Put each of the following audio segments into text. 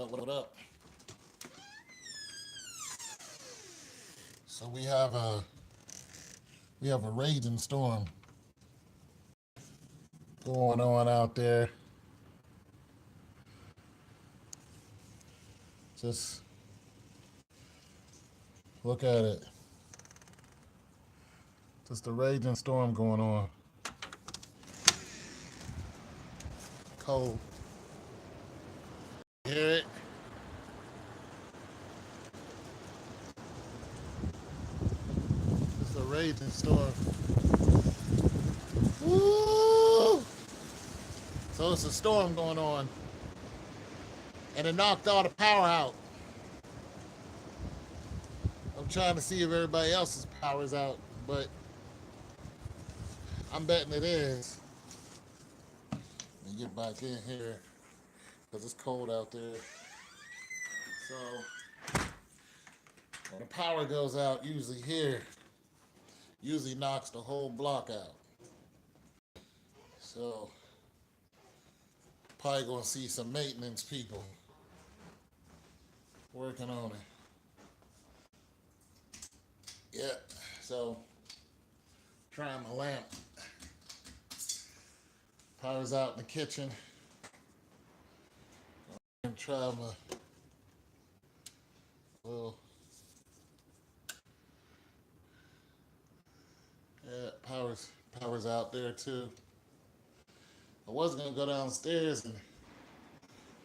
What up? So we have a raging storm going on out there. Just look at it. Just a raging storm going on. Cold. Hear it? It's a raging storm. Woo! So it's a storm going on. And it knocked all the power out. I'm trying to see if everybody else's power's out, but I'm betting it is. Let me get back in here because it's cold out there. So when the power goes out, usually here, usually knocks the whole block out. So probably gonna see some maintenance people working on it. Yeah, so trying my lamp. Power's out in the kitchen. I'm trying my little, yeah, power's out there too. I was gonna go downstairs and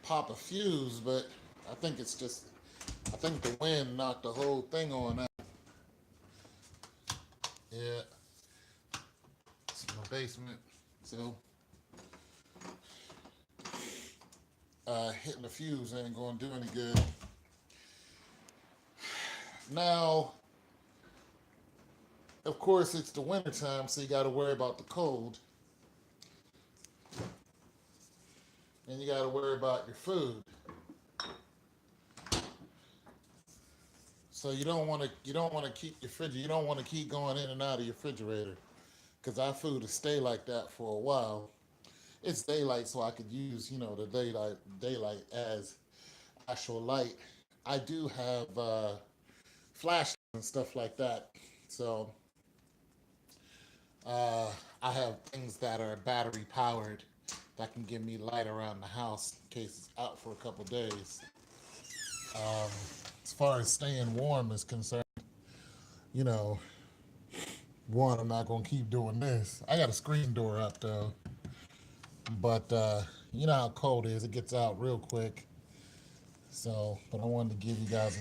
pop a fuse, but I think the wind knocked the whole thing on out. Yeah, it's my basement, so hitting the fuse ain't gonna do any good. Now, of course, it's the winter time, so you got to worry about the cold, and you got to worry about your food. So you don't want to keep your fridge. You don't want to keep going in and out of your refrigerator, because our food will stay like that for a while. It's daylight, so I could use the daylight as actual light. I do have flashlights and stuff like that, so I have things that are battery powered that can give me light around the house in case it's out for a couple days. As far as staying warm is concerned, you know, one, I'm not gonna keep doing this. I got a screen door up though, but you know how cold it is. It gets out real quick. So, but I wanted to give you guys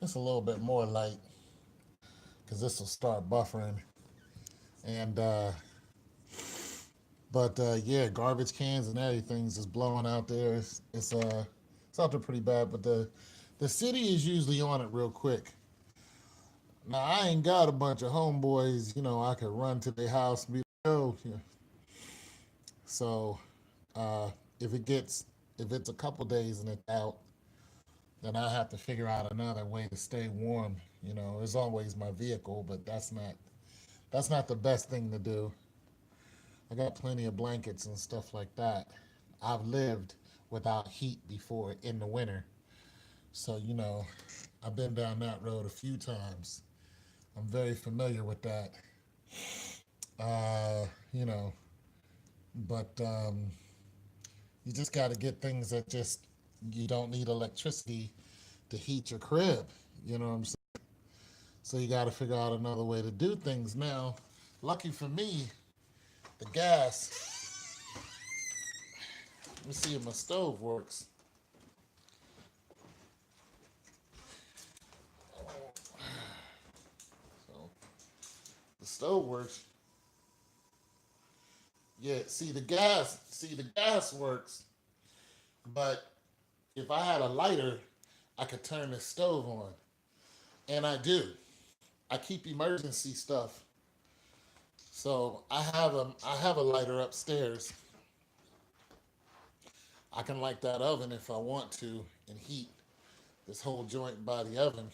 just a little bit more light, because this will start buffering. And yeah, garbage cans and everything's just blowing out there. It's out there pretty bad, but the city is usually on it real quick. Now I ain't got a bunch of homeboys, I could run to their house and be like, oh, yeah. So uh, if it's a couple days and it's out, then I have to figure out another way to stay warm. It's always my vehicle, but that's not the best thing to do. I got plenty of blankets and stuff like that. I've lived without heat before in the winter. So, I've been down that road a few times. I'm very familiar with that. Uh, you know, but you just got to get things that just, you don't need electricity to heat your crib. You know what I'm saying? So you got to figure out another way to do things. Now, lucky for me, the gas, let me see if my stove works. So the stove works. Yeah, see the gas works, but if I had a lighter, I could turn the stove on. And I do. I keep emergency stuff. So I have a lighter upstairs. I can light that oven if I want to and heat this whole joint by the oven,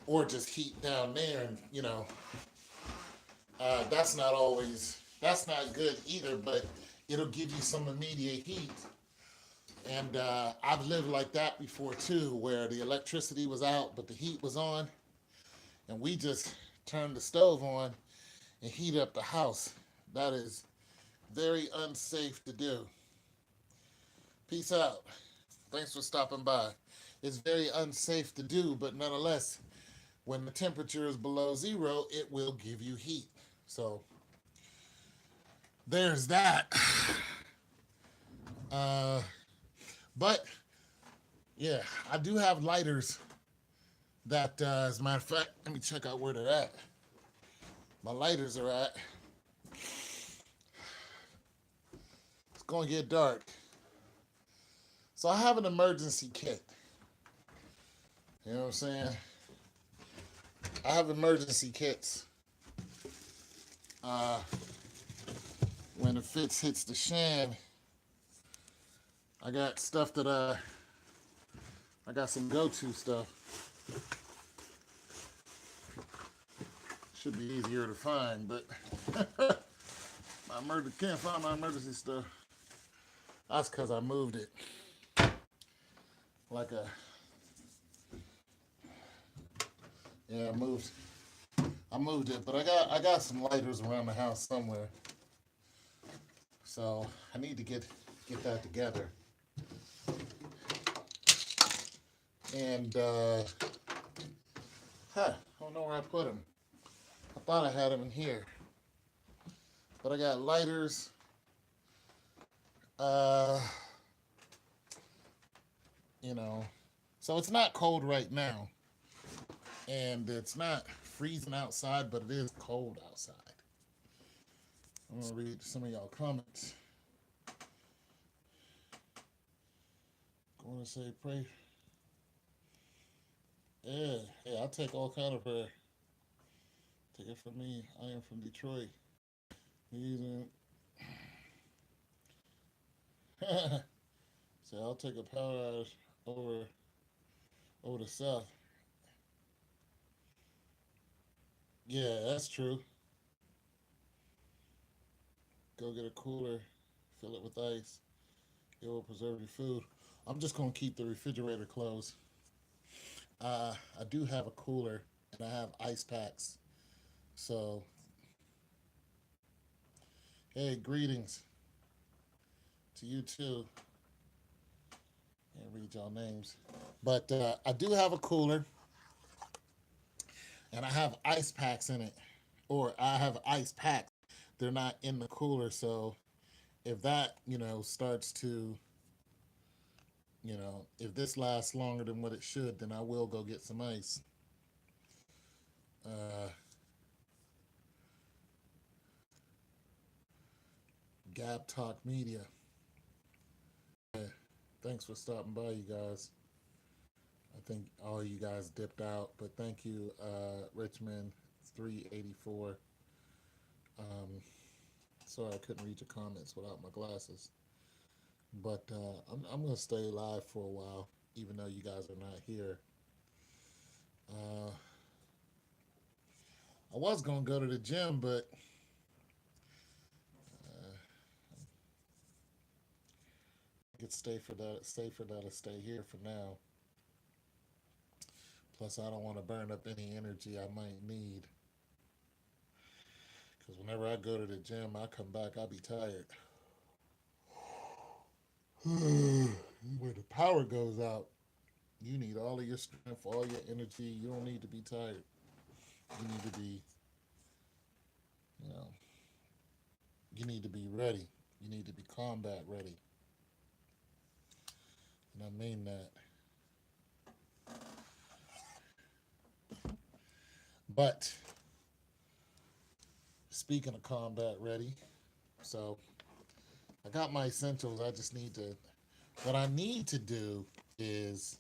or just heat down there. And that's not good either, but it'll give you some immediate heat. And I've lived like that before too, where the electricity was out, but the heat was on, and we just turned the stove on and heat up the house. That is very unsafe to do. Peace out. Thanks for stopping by. It's very unsafe to do, but nonetheless, when the temperature is below zero, it will give you heat. So there's that. Uh, but yeah, I do have lighters that, as a matter of fact, let me check out where they're at. My lighters are at. It's going to get dark. So I have an emergency kit. You know what I'm saying? I have emergency kits. Uh, when the fix hits the shan, I got stuff that I got some go-to stuff. Should be easier to find, but can't find my emergency stuff. That's because I moved it. Like a yeah, I moved it, but I got some lighters around the house somewhere. So I need to get that together. And I don't know where I put them. I thought I had them in here, but I got lighters. You know, so it's not cold right now, and it's not freezing outside, but it is cold outside. I'm gonna read some of y'all comments. Going to say pray. Yeah, I'll take all kind of prayer. Take it from me. I am from Detroit. Using so I'll take a power outage over the south. Yeah, that's true. Go get a cooler, fill it with ice. It will preserve your food. I'm just gonna keep the refrigerator closed. I do have a cooler and I have ice packs. So hey, greetings to you too. Can't read y'all names, but I do have a cooler and I have ice packs in it, or I have ice packs. They're not in the cooler, so if that starts to if this lasts longer than what it should, then I will go get some ice. Uh, Gab Talk Media. Yeah, thanks for stopping by, you guys. I think all you guys dipped out, but thank you, Richmond 384. Um, Sorry I couldn't read your comments without my glasses, but I'm gonna stay live for a while, even though you guys are not here. Uh, I was gonna go to the gym, but I could stay for that. Safer that I stay here for now. Plus, I don't want to burn up any energy I might need. Because whenever I go to the gym, I come back, I'll be tired. When the power goes out, you need all of your strength, all your energy. You don't need to be tired. You need to be, you know, you need to be ready. You need to be combat ready. And I mean that. But speaking of combat ready, so I got my essentials. I just need to, what I need to do is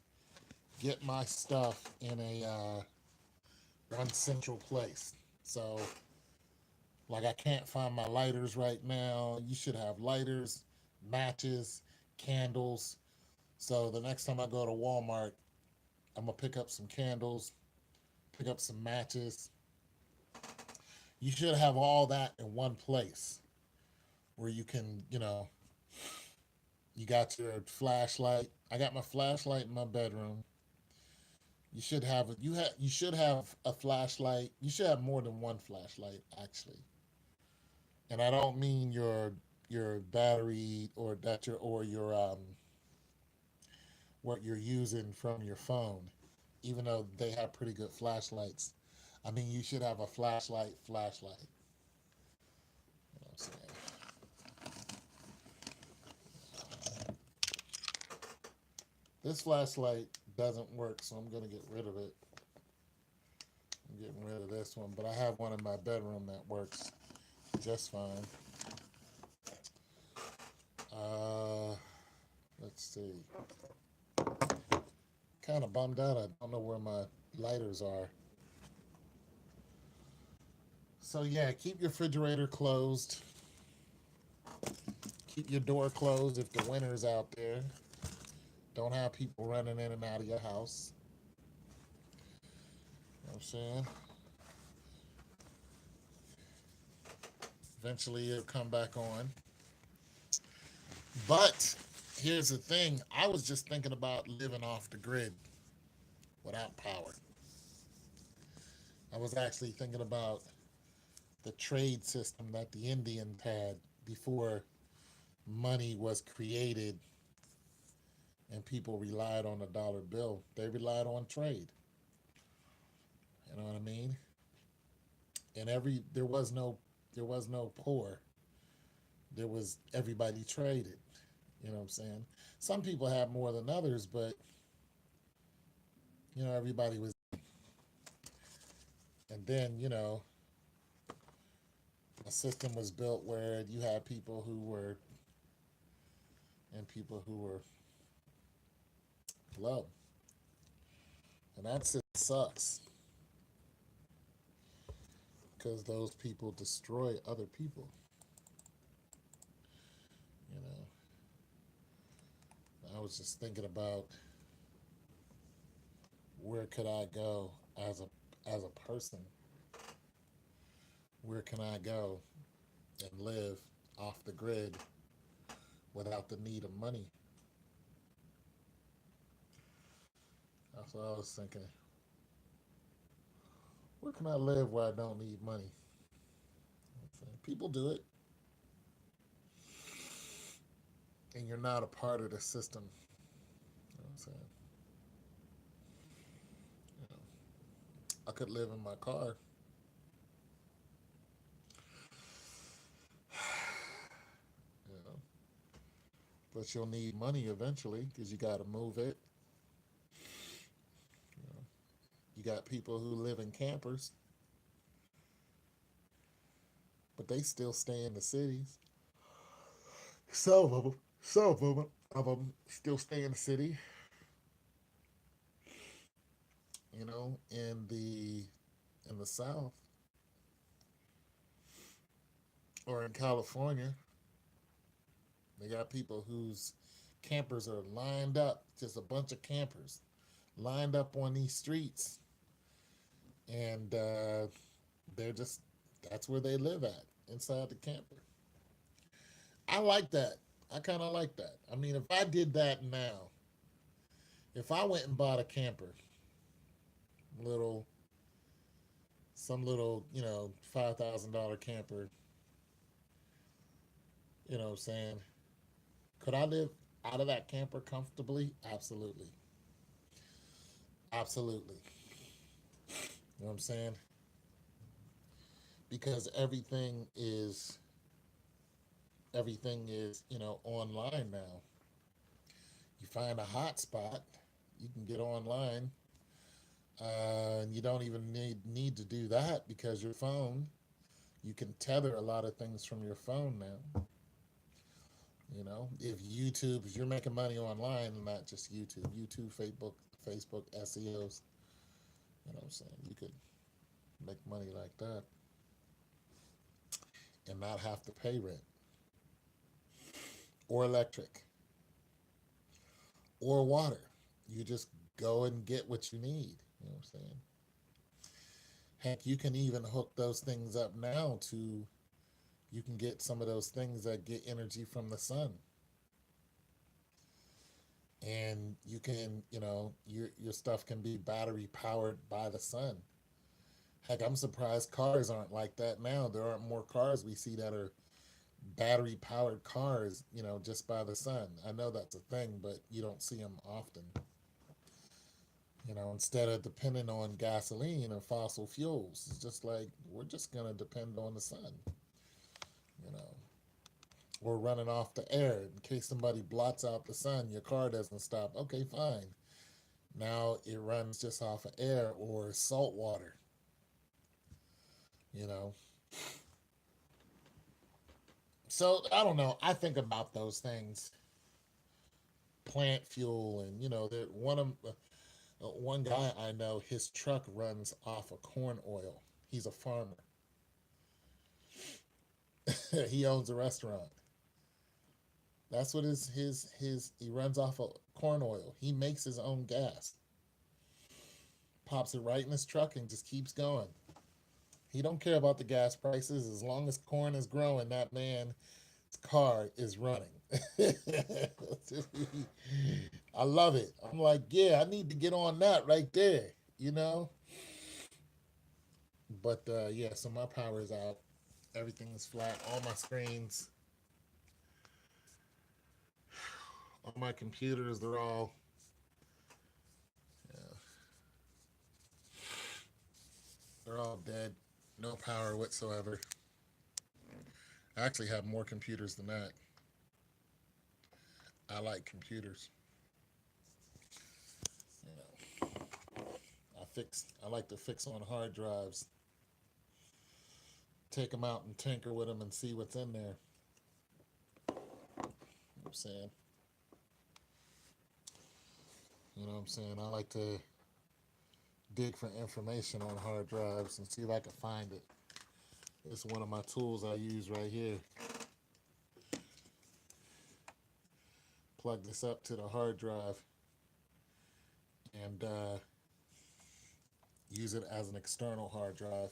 get my stuff in a one central place. So, like, I can't find my lighters right now. You should have lighters, matches, candles. So the next time I go to Walmart, I'm gonna pick up some candles, pick up some matches. You should have all that in one place where you can, You got your flashlight. I got my flashlight in my bedroom. You should have a flashlight. You should have more than one flashlight actually. And I don't mean your battery or that your or your what you're using from your phone, even though they have pretty good flashlights. I mean, you should have a flashlight. You know what I'm saying? This flashlight doesn't work, so I'm gonna get rid of it. I'm getting rid of this one, but I have one in my bedroom that works just fine. Uh, let's see. Kind of bummed out. I don't know where my lighters are. So yeah, keep your refrigerator closed. Keep your door closed if the winter's out there. Don't have people running in and out of your house. You know what I'm saying? Eventually it'll come back on. But here's the thing, I was just thinking about living off the grid without power. I was actually thinking about the trade system that the Indians had before money was created and people relied on the dollar bill. They relied on trade. You know what I mean? And there was no poor. There was everybody traded. You know what I'm saying? Some people had more than others, but everybody was. And then a system was built where you had people who were and people who were low, and that just sucks because those people destroy other people. You know, I was just thinking about where could I go as a person? Where can I go and live off the grid without the need of money? That's what I was thinking. Where can I live where I don't need money? People do it, and you're not a part of the system. You know what I'm saying? You know, I could live in my car, you know, but you'll need money eventually because you got to move it. You know, you got people who live in campers, but they still stay in the cities. Some of them, some of them still stay in the city. In the South or in California, they got people whose campers are lined up, just a bunch of campers lined up on these streets, and they're just that's where they live at inside the camper. I like that. I kind of like that. I mean, if I did that now, if I went and bought a camper, little some little $5,000 camper, what I'm saying, could I live out of that camper comfortably? Absolutely, absolutely. You know what I'm saying? Because everything is online now. You find a hot spot, you can get online, and you don't even need to do that because your phone. You can tether a lot of things from your phone now. If you're making money online, not just YouTube, Facebook, SEOs. You know what I'm saying? You could make money like that and not have to pay rent or electric or water. You just go and get what you need. You know what I'm saying? Heck, you can even hook those things up now to, you can get some of those things that get energy from the sun. and you can, your stuff can be battery powered by the sun. Heck, I'm surprised cars aren't like that now. There aren't more cars we see that are battery powered cars, just by the sun. I know that's a thing, but you don't see them often. Instead of depending on gasoline or fossil fuels, it's just like we're just going to depend on the sun, you know, or running off the air in case somebody blots out the sun, your car doesn't stop. Okay, fine. Now it runs just off of air or salt water, you know. So I don't know. I think about those things, plant fuel, and that one guy I know, his truck runs off of corn oil. He's a farmer. He owns a restaurant. That's what his he runs off of corn oil. He makes his own gas. Pops it right in his truck and just keeps going. He don't care about the gas prices as long as corn is growing. That man's car is running. I love it. I'm like, yeah, I need to get on that right there, you know. But yeah, so my power is out. Everything is flat. All my screens, all my computers, yeah, they're all dead. No power whatsoever. I actually have more computers than that. I like computers. You know, I like to fix on hard drives, take them out and tinker with them and see what's in there. I'm saying, what I'm saying. I like to dig for information on hard drives and see if I can find it. It's one of my tools I use right here. Plug this up to the hard drive and use it as an external hard drive.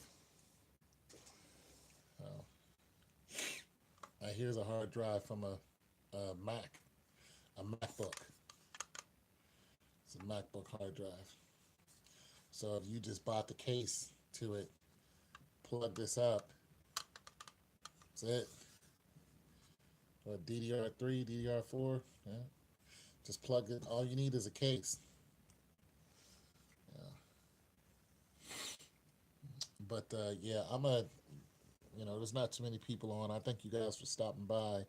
Uh, Here's a hard drive from a Mac, a MacBook. It's a MacBook hard drive. So if you just bought the case to it, plug this up. That's it. Or DDR3, DDR4. Yeah. Just plug it. All you need is a case. Yeah. But yeah, there's not too many people on. I thank you guys for stopping by.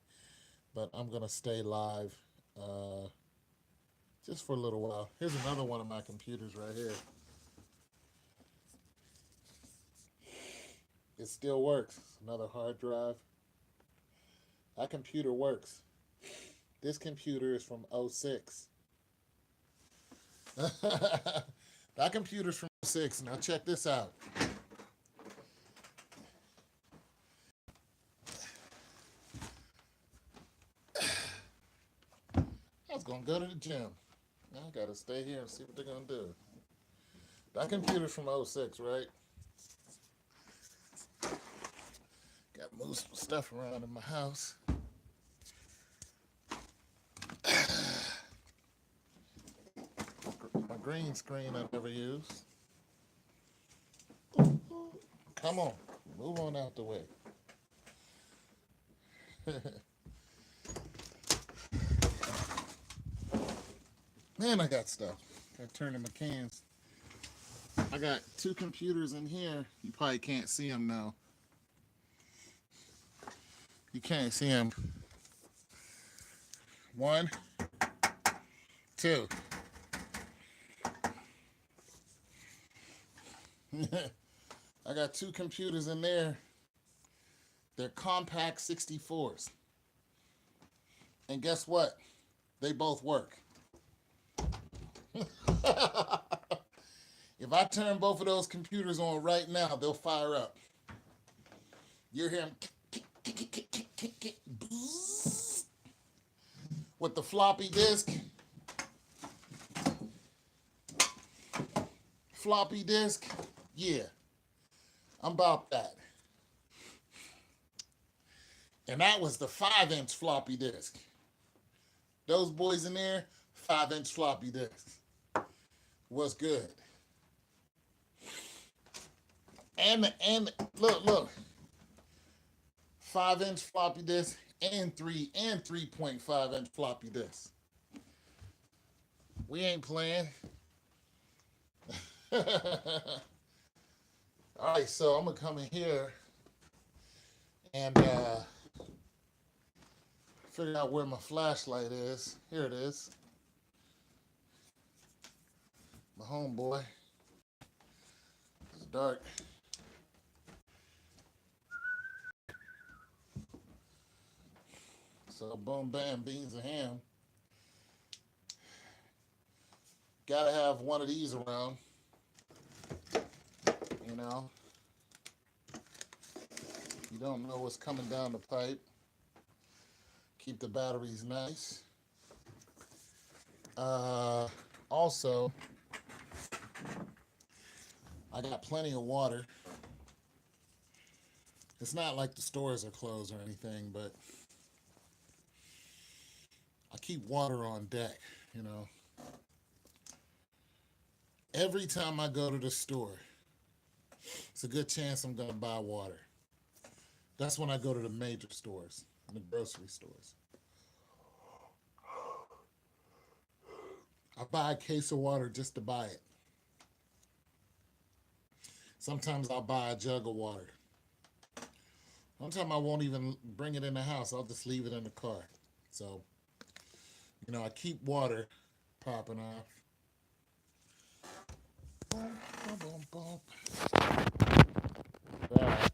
But I'm going to stay live just for a little while. Here's another one of my computers right here. It still works. Another hard drive. That computer works. This computer is from '06. That computer's from '06. Now check this out. I was gonna go to the gym. Now I gotta stay here and see what they're gonna do. That computer's from '06, right? Got to move some stuff around in my house. My green screen I never use. Come on, move on out the way. Man, I got stuff. Gotta turn in my cans. I got two computers in here. You probably can't see them now. You can't see them. One, two. I got two computers in there. They're compact 64s. And guess what? They both work. If I turn both of those computers on right now, they'll fire up. You'll hear them with the floppy disk. Floppy disk, yeah, I'm about that. And that was the 5-inch floppy disk. Those boys in there, 5-inch floppy disk. What's good? And look, 5-inch floppy disk and 3.5-inch floppy disk. We ain't playing. All right, so I'm gonna come in here and figure out where my flashlight is. Here it is. My homeboy. It's dark. So boom, bam, beans and ham. Gotta have one of these around. You know, you don't know what's coming down the pipe. Keep the batteries nice. Also, I got plenty of water. It's not like the stores are closed or anything, but I keep water on deck, you know. Every time I go to the store, it's a good chance I'm going to buy water. That's when I go to the major stores, the grocery stores. I buy a case of water just to buy it. Sometimes I'll buy a jug of water. Sometimes I won't even bring it in the house. I'll just leave it in the car. So, you know, I keep water popping off. Boom, boom, boom, boom. Right.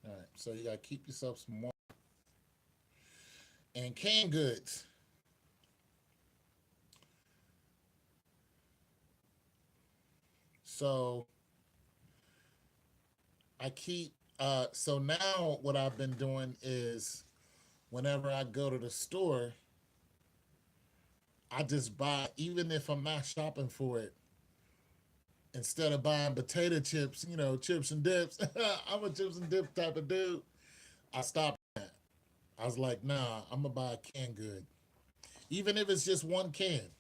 All right, so you gotta keep yourself some water and canned goods. So I keep. So now what I've been doing is, whenever I go to the store, I just buy, even if I'm not shopping for it. Instead of buying potato chips, you know, chips and dips. I'm a chips and dip type of dude. I stopped that. I was like, nah, I'm gonna buy a canned good, even if it's just one can.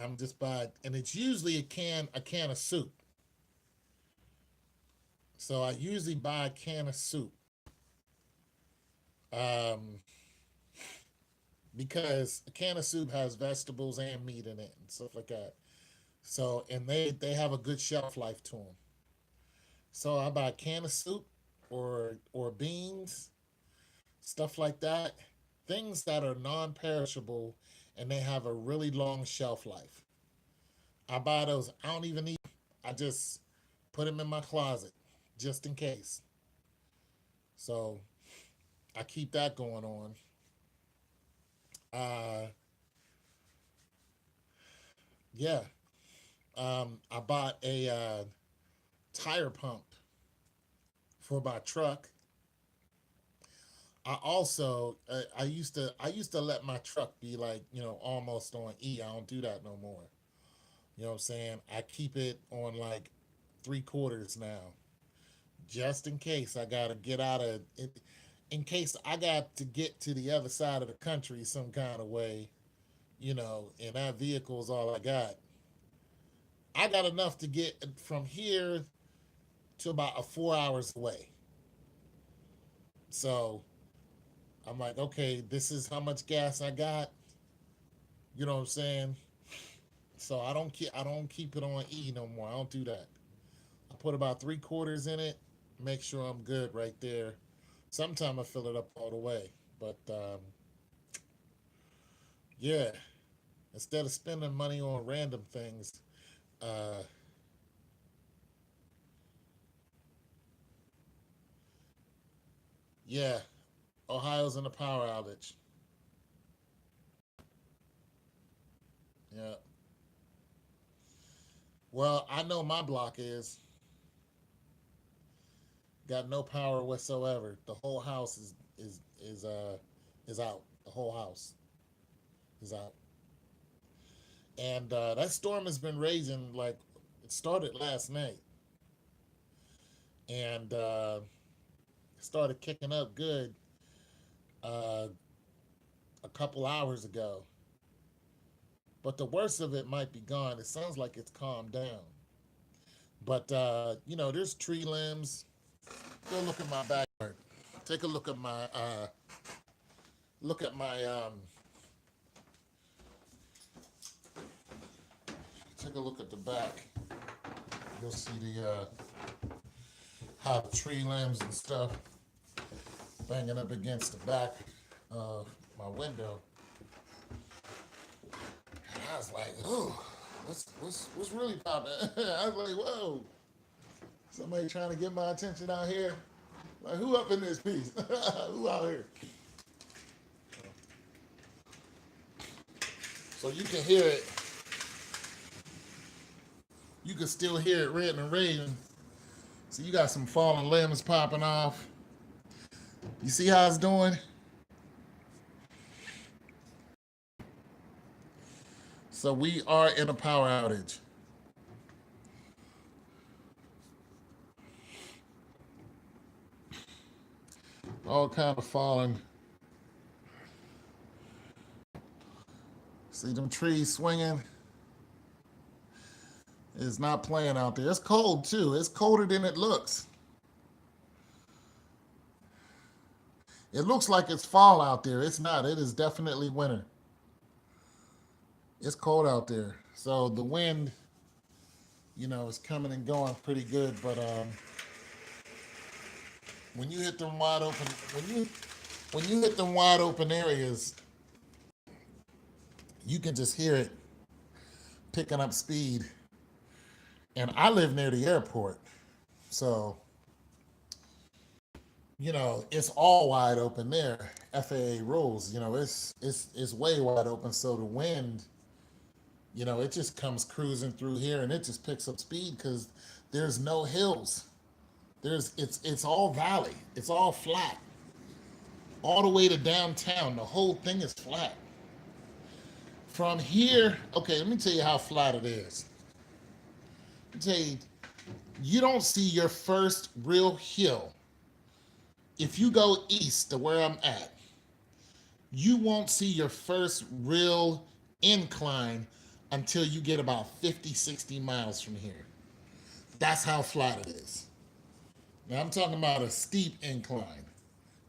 I'm just buying, and it's usually a can of soup. So I usually buy a can of soup, um, because a can of soup has vegetables and meat in it and stuff like that. So, and they have a good shelf life to them. So I buy a can of soup or beans, stuff like that, things that are non-perishable and they have a really long shelf life. I buy those. I don't even eat. I just put them in my closet just in case. So I keep that going on. Uh, yeah. I bought a tire pump for my truck. I used to let my truck be like, you know, almost on E. I don't do that no more. You know what I'm saying? I keep it on like 3/4 now, just in case I gotta get out of it. In case I got to get to the other side of the country some kind of way, you know, and that vehicle is all I got. I got enough to get from here to about 4 hours away. So I'm like, okay, this is how much gas I got. You know what I'm saying? So I don't keep it on E no more. I don't do that. I put about 3/4 in it. Make sure I'm good right there. Sometimes I fill it up all the way, but yeah. Instead of spending money on random things, uh, yeah, Ohio's in a power outage. Yeah. Well, I know my block got no power whatsoever. The whole house is out. The whole house is out. And that storm has been raging like it started last night, and started kicking up good. Uh, a couple hours ago. But the worst of it might be gone. It sounds like it's calmed down. But you know, there's tree limbs. Go look at my backyard. Take a look at my take a look at the back. You'll see the how the tree limbs and stuff banging up against the back of my window. And I was like, oh, what's really popping? I was like, whoa, somebody trying to get my attention out here. Like, who up in this piece? Who out here? So you can hear it. You can still hear it ranting and raving. So you got some fallen limbs popping off. You see how it's doing? So we are in a power outage. All kind of falling. See them trees swinging? It's not playing out there. It's cold too. It's colder than it looks. It looks like it's fall out there. It's not. It is definitely winter. It's cold out there. So the wind, you know, is coming and going pretty good. But when you hit them wide open, when you hit them wide open areas, you can just hear it picking up speed. And I live near the airport, so you know it's all wide open there. FAA rules, you know, it's way wide open. So the wind, you know, it just comes cruising through here, and it just picks up speed because there's no hills. It's all valley. It's all flat, all the way to downtown. The whole thing is flat. From here, okay, let me tell you how flat it is. Let me tell you, you don't see your first real hill. If you go east to where I'm at, you won't see your first real incline until you get about 50, 60 miles from here. That's how flat it is. Now I'm talking about a steep incline.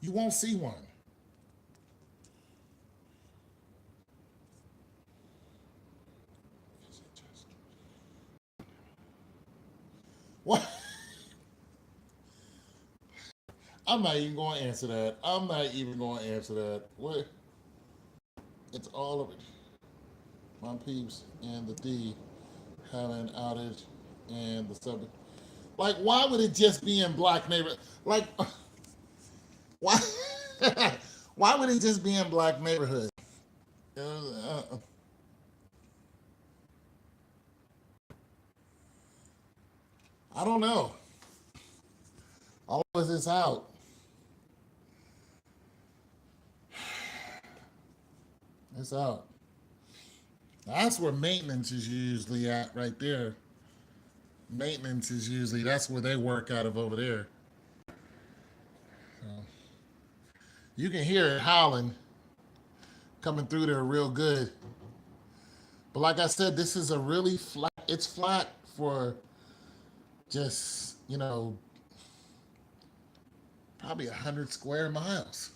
You won't see one. What? I'm not even going to answer that. I'm not even going to answer that. What? It's all of it. My peeps and the D having an outage and the sub. Like, why would it just be in black neighborhood? Like, why? Why would it just be in black neighborhood? I don't know. All of this out. It's out. That's where maintenance is usually at, right there. Maintenance is usually that's where they work out of over there. So you can hear it howling coming through there real good. But like I said, this is a really flat. It's flat for just probably 100 square miles.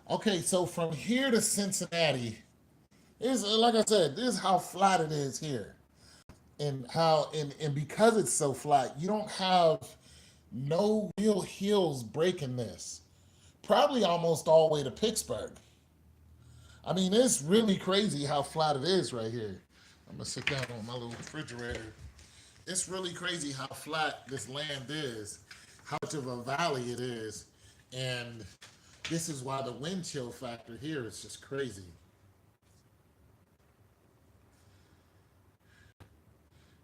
Okay, so from here to Cincinnati is like I said, this is how flat it is here. And because it's so flat, you don't have no real hills breaking this. Probably almost all the way to Pittsburgh. I mean, it's really crazy how flat it is right here. I'm gonna sit down on my little refrigerator. It's really crazy how flat this land is, how much of a valley it is, and this is why the wind chill factor here is just crazy.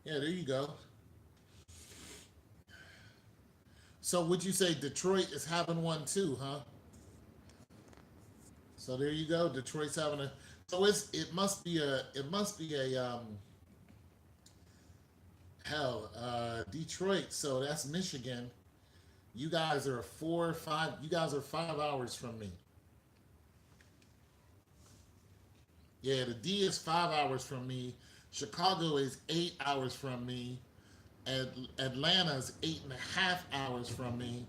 Yeah, there you go. So would you say Detroit is having one too, huh? So there you go. Detroit's having a. So it must be a hell Detroit. So that's Michigan. You guys are 4 or 5. You guys are 5 hours from me. Yeah, the D is 5 hours from me. Chicago is 8 hours from me. Atlanta is 8.5 hours from me.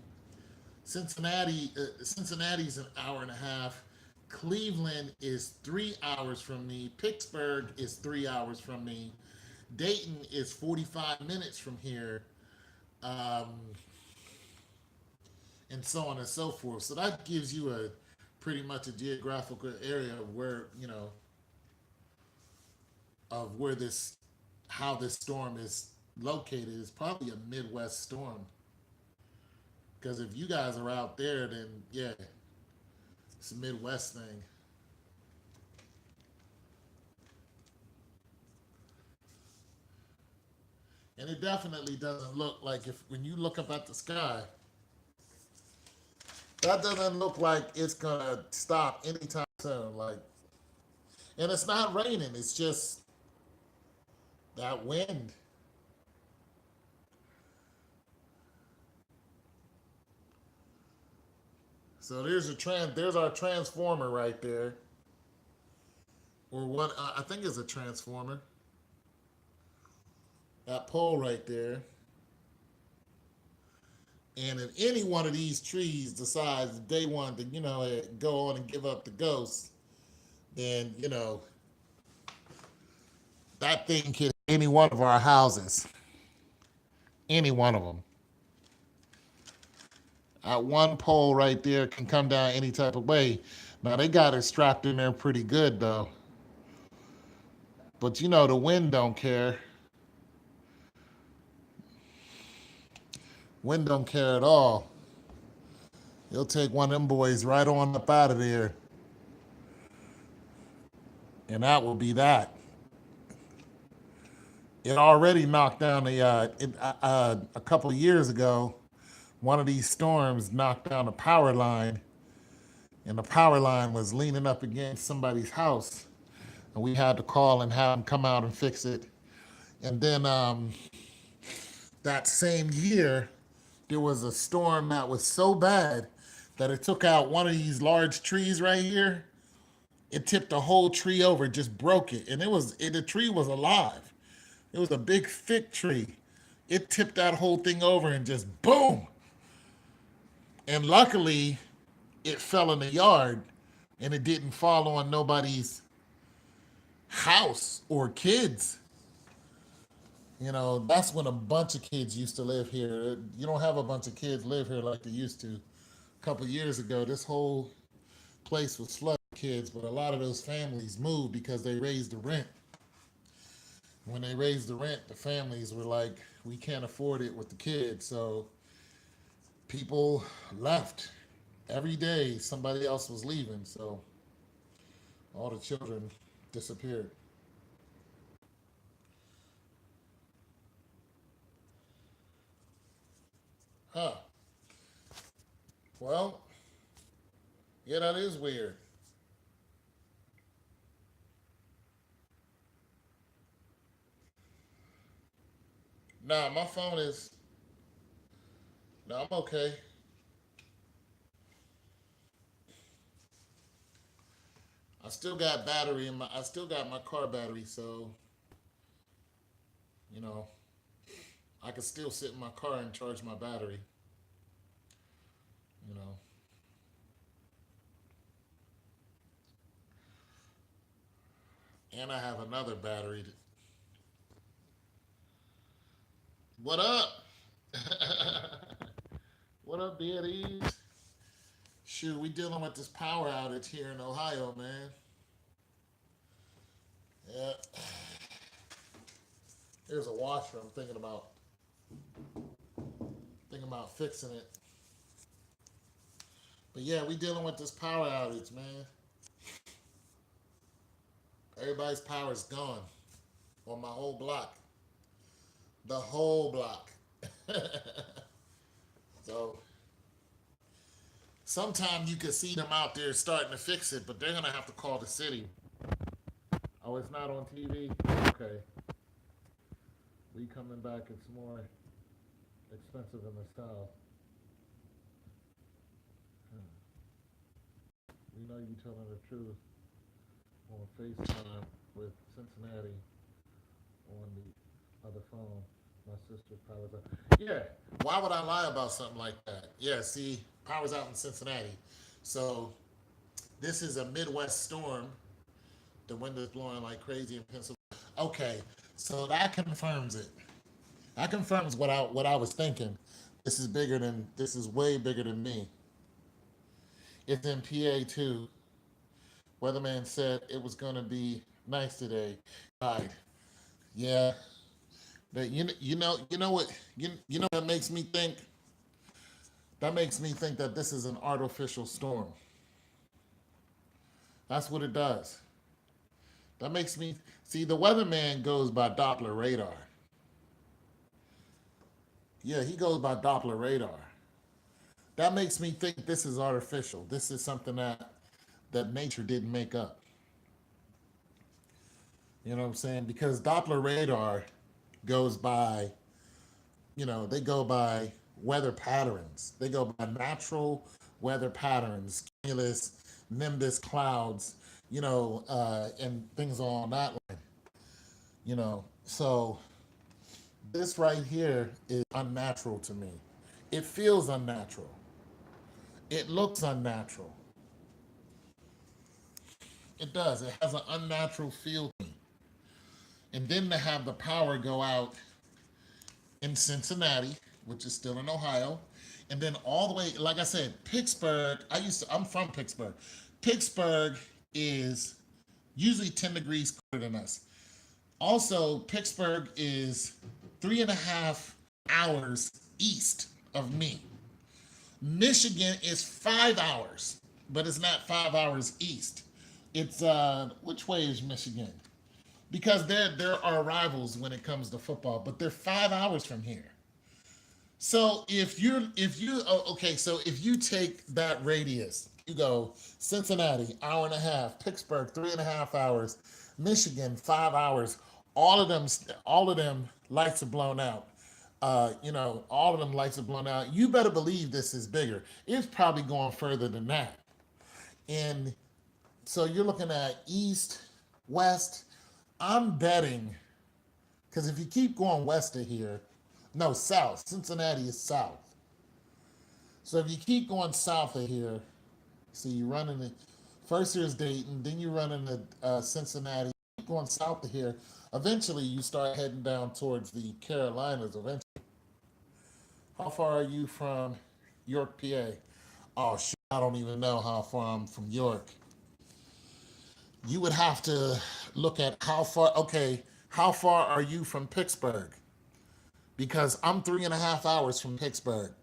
Cincinnati's an hour and a half. Cleveland is 3 hours from me. Pittsburgh is 3 hours from me. Dayton is 45 minutes from here, um, and so on and so forth. So that gives you a pretty much a geographical area of where this how this storm is located. It's probably a Midwest storm because if you guys are out there, then yeah, it's a Midwest thing. And it definitely doesn't look like if when you look up at the sky, that doesn't look like it's gonna stop anytime soon. Like, and it's not raining; it's just that wind. So there's our transformer right there, or what I think is a transformer. That pole right there. And if any one of these trees decides they want to, go on and give up the ghost, then that thing can hit any one of our houses, any one of them. That one pole right there can come down any type of way. Now they got it strapped in there pretty good though, but the wind don't care. Wind don't care at all. He'll take one of them boys right on up out of there, and that will be that. It already knocked down a couple of years ago. One of these storms knocked down a power line, and the power line was leaning up against somebody's house, and we had to call and have them come out and fix it. And then that same year, there was a storm that was so bad that it took out one of these large trees right here. It tipped the whole tree over, just broke it, and the tree was alive. It was a big thick tree. It tipped that whole thing over and just boom. And luckily, it fell in the yard, and it didn't fall on nobody's house or kids. That's when a bunch of kids used to live here. You don't have a bunch of kids live here like they used to. A couple of years ago, this whole place was flooded with kids, but a lot of those families moved because they raised the rent. When they raised the rent, the families were like, we can't afford it with the kids. So people left. Every day, somebody else was leaving. So all the children disappeared. Huh. Well, yeah, that is weird. Nah, my phone is. No, I'm okay. I still got my car battery, so you know I can still sit in my car and charge my battery. You know, and I have another battery. What up? What up, daddies? Shoot, we dealing with this power outage here in Ohio, man. Yeah, there's a washer. I'm thinking about fixing it. But yeah, we dealing with this power outage, man. Everybody's power's gone on my whole block. The whole block. So sometime you can see them out there starting to fix it, but they're gonna have to call the city. Oh, it's not on TV? Okay. We coming back, it's more expensive in the south. We know you telling the truth on FaceTime with Cincinnati on the other phone. My sister's power's out. Yeah. Why would I lie about something like that? Yeah, see, power's out in Cincinnati. So this is a Midwest storm. The wind is blowing like crazy in Pennsylvania. Okay, so that confirms it. That confirms what I was thinking. This is way bigger than me. It's in PA too. Weatherman said it was gonna be nice today. Right. Yeah. But you know that makes me think. That makes me think that this is an artificial storm. That's what it does. That makes me see the weatherman goes by Doppler radar. Yeah, he goes by Doppler radar. That makes me think this is artificial. This is something that nature didn't make up. You know what I'm saying? Because Doppler radar goes by, they go by weather patterns. They go by natural weather patterns, cumulus, nimbus clouds, and things along that line. So this right here is unnatural to me. It feels unnatural. It looks unnatural. It does. It has an unnatural feel to me. And then to have the power go out in Cincinnati, which is still in Ohio, and then all the way, like I said, Pittsburgh. I'm from Pittsburgh. Pittsburgh is usually 10 degrees colder than us. Also, Pittsburgh is 3.5 hours east of me. Michigan is 5 hours, but it's not 5 hours east. It's which way is Michigan? Because there are rivals when it comes to football, but they're 5 hours from here. So if you take that radius, you go Cincinnati, hour and a half, Pittsburgh, 3.5 hours, Michigan, 5 hours. All of them lights are blown out. All of them lights are blown out. You better believe this is bigger. It's probably going further than that. And so you're looking at east, west. I'm betting because if you keep going west of here, no, south. Cincinnati is south. So if you keep going south of here, see, you run into first here's Dayton, then you run into Cincinnati. Keep going south of here. Eventually, you start heading down towards the Carolinas. Eventually, how far are you from York, PA? Oh shit, I don't even know how far I'm from York. You would have to look at how far. Okay, how far are you from Pittsburgh? Because I'm 3.5 hours from Pittsburgh.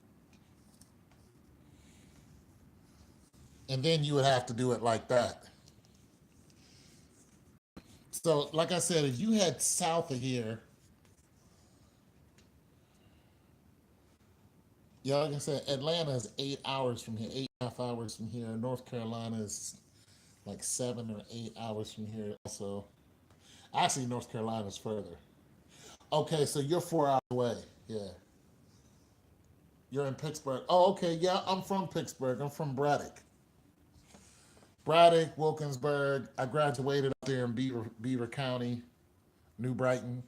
And then you would have to do it like that. So, like I said, if you head south of here, yeah, like I said, Atlanta is 8 hours from here, 8.5 hours from here. North Carolina is like 7 or 8 hours from here. Also, actually, North Carolina is further. Okay, so you're 4 hours away. Yeah, you're in Pittsburgh. Oh, okay, yeah, I'm from Pittsburgh. I'm from Braddock, Wilkinsburg. I graduated up there in Beaver County, New Brighton.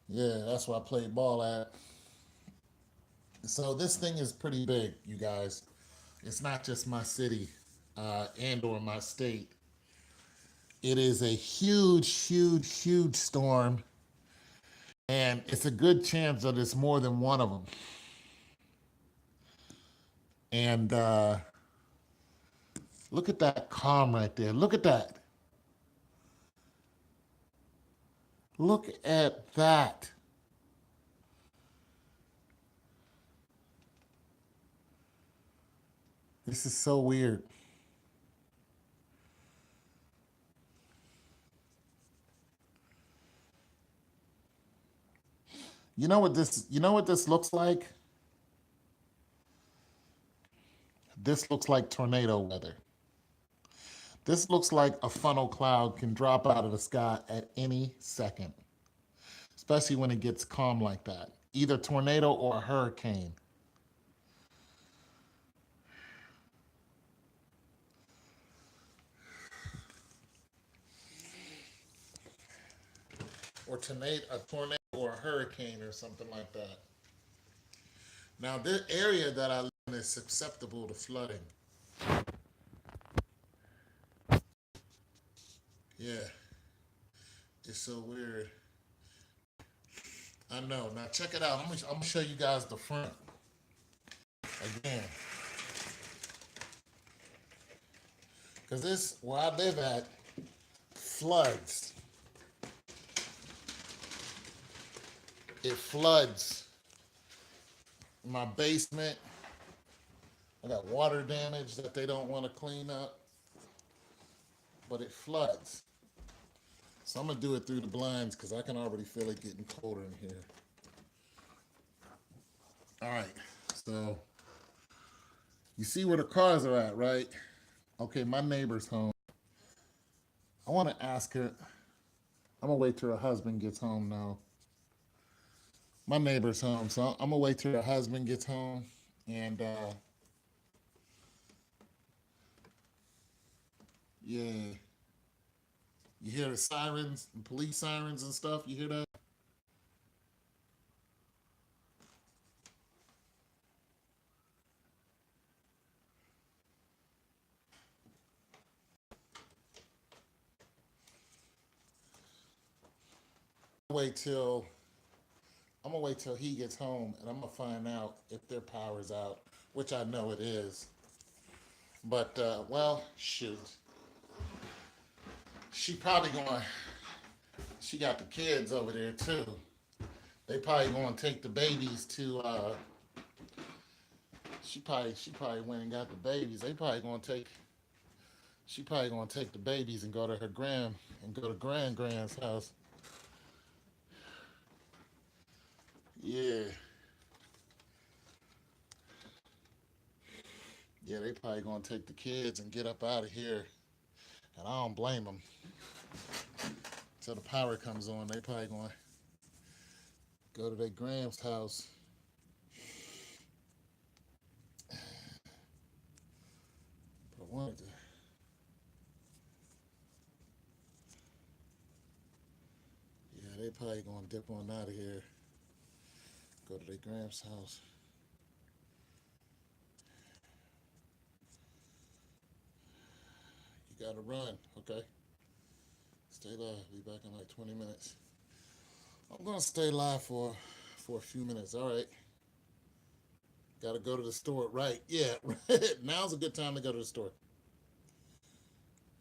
Yeah, that's where I played ball at. So this thing is pretty big, you guys. It's not just my city and or my state. It is a huge, huge, huge storm, and it's a good chance that it's more than one of them. And look at that calm right there. Look at that. Look at that. This is so weird. You know what this looks like? This looks like tornado weather. This looks like a funnel cloud can drop out of the sky at any second, especially when it gets calm like that. Either tornado or a hurricane. a tornado or a hurricane or something like that. Now, this area that I live in is susceptible to flooding. Yeah, it's so weird. I know. Now check it out. I'm gonna show you guys the front again, because this where I live at floods. It floods my basement. I got water damage that they don't want to clean up, but it floods. So I'm gonna do it through the blinds because I can already feel it getting colder in here. All right, so you see where the cars are at, right? Okay, my neighbor's home. I want to ask her. I'm gonna wait till her husband gets home now. My neighbor's home, so I'm gonna wait till her husband gets home, and yeah, you hear the sirens, the police sirens and stuff. You hear that? Wait till I'm gonna wait till he gets home, and I'm gonna find out if their power's out, which I know it is. But well, shoot, she probably going. She got the kids over there too. They probably gonna take the babies to. She probably went and got the babies. They probably gonna take. She probably gonna take the babies and go to her go to grand's house. Yeah, yeah. They probably gonna take the kids and get up out of here, and I don't blame them. Till the power comes on, they probably gonna go to their Graham's house. But I wanted to, yeah, they probably gonna dip on out of here, go to their Graham's house. You gotta run, okay? Stay live. Be back in like 20 minutes. I'm gonna stay live for a few minutes. All right. Gotta go to the store. Right. Yeah. Now's a good time to go to the store.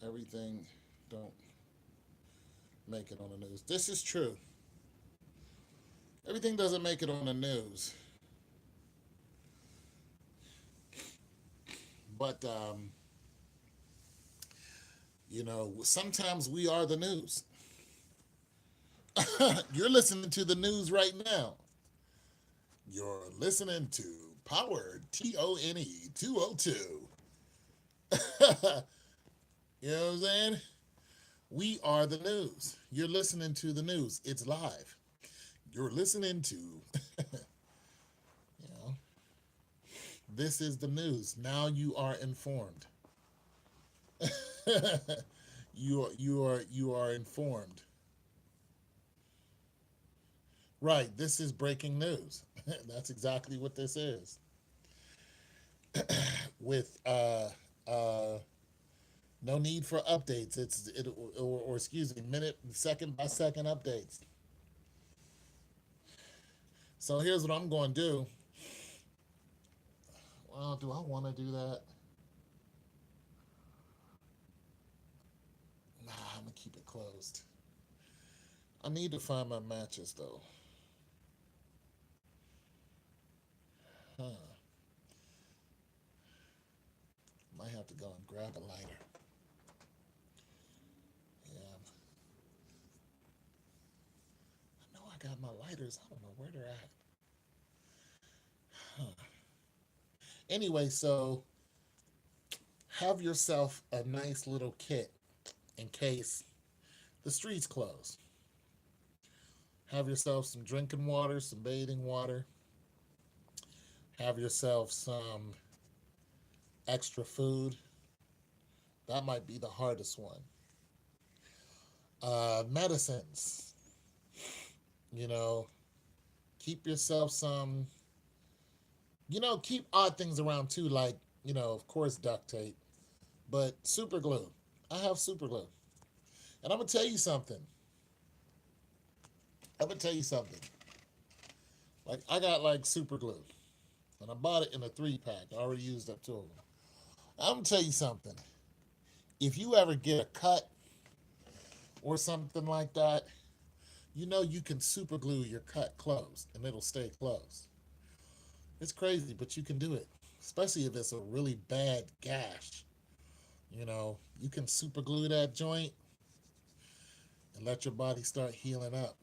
Everything don't make it on the news. This is true. Everything doesn't make it on the news. But sometimes we are the news. You're listening to the news right now. You're listening to Power TONE 202. You know what I'm saying? We are the news. You're listening to the news. It's live. You're listening to, you know, this is the news. Now you are informed. You are informed. Right. This is breaking news. That's exactly what this is. With no need for updates. Or excuse me, minute second by second updates. So here's what I'm going to do. Well, do I want to do that? Nah, I'm gonna keep it closed. I need to find my matches though. Huh. Might have to go and grab a lighter. Yeah, I know I got my lighters. I don't know where they're at. Huh. Anyway, so have yourself a nice little kit in case the streets close. Have yourself some drinking water, some bathing water. Have yourself some extra food. That might be the hardest one. Medicines. You know, keep yourself some, keep odd things around too, like, of course, duct tape, but super glue. I have super glue. And I'm going to tell you something. I'm going to tell you something. Like, I got like super glue, and I bought it in a 3 pack. I already used up 2 of them. I'm going to tell you something. If you ever get a cut or something like that, you can super glue your cut closed and it'll stay closed. It's crazy, but you can do it, especially if it's a really bad gash. You can super glue that joint and let your body start healing up.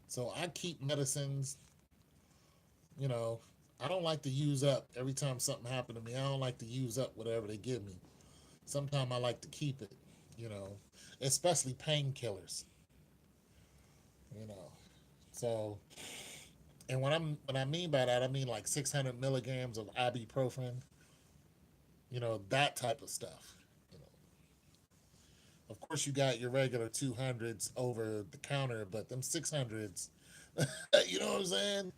So I keep medicines, you know, I don't like to use up every time something happened to me. I don't like to use up whatever they give me. Sometimes I like to keep it, you know, especially painkillers, you know. So, and when I mean by that, I mean like 600 milligrams of ibuprofen, that type of stuff. You know, of course, you got your regular 200s over the counter, but them 600s, you know what I'm saying?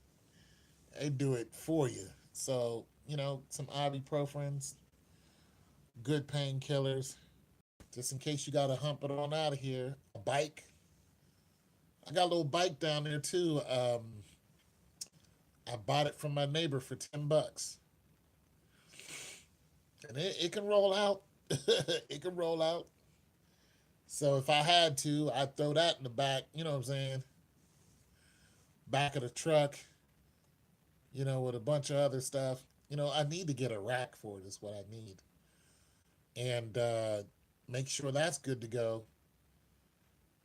They do it for you. So, some ibuprofens, good painkillers, just in case you got to hump it on out of here. A bike. I got a little bike down there too. I bought it from my neighbor for $10, and it can roll out. It can roll out. So if I had to, I'd throw that in the back. You know what I'm saying? Back of the truck. With a bunch of other stuff. I need to get a rack for it. Is what I need, and make sure that's good to go.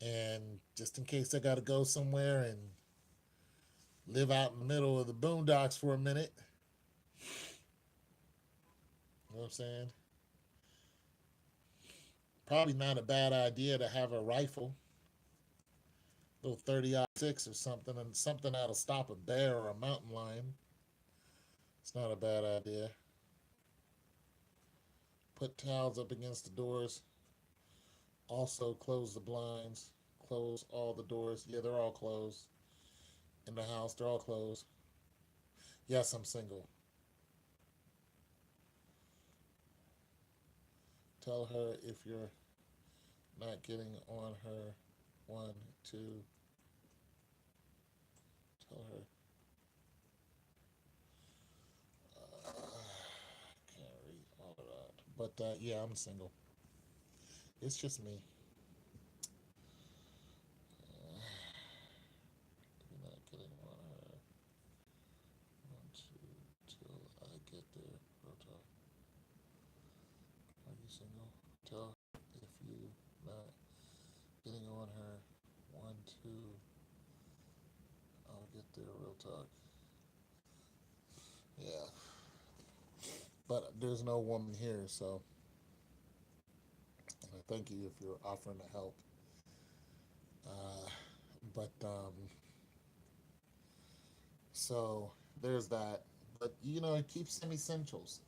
And just in case I got to go somewhere and live out in the middle of the boondocks for a minute. You know what I'm saying? Probably not a bad idea to have a rifle, a little 30-06 or something, and something that'll stop a bear or a mountain lion. It's not a bad idea. Put towels up against the doors. Also, close the blinds. Close all the doors. Yeah, they're all closed. In the house, they're all closed. Yes, I'm single. Tell her if you're not getting on her. 1, 2. Tell her. Can't read all of that. But yeah, I'm single. It's just me. You're not getting on her. 1, 2, till I get there. Real talk. Are you single? Tell her if you not getting on her. 1, 2. I'll get there. Real talk. Yeah, but there's no woman here, so thank you if you're offering to help. Uh, but so there's that. But keep some essentials.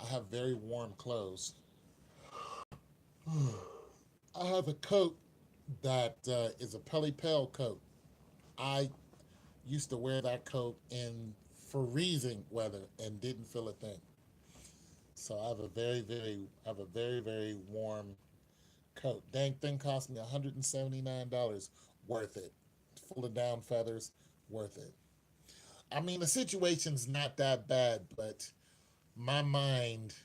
I have very warm clothes. I have a coat that is a Pelly Pale coat. I used to wear that coat in freezing weather and didn't feel a thing. So I have a very, very warm coat. Dang thing cost me $179. Worth it. Full of down feathers. Worth it. I mean, the situation's not that bad, but my mind,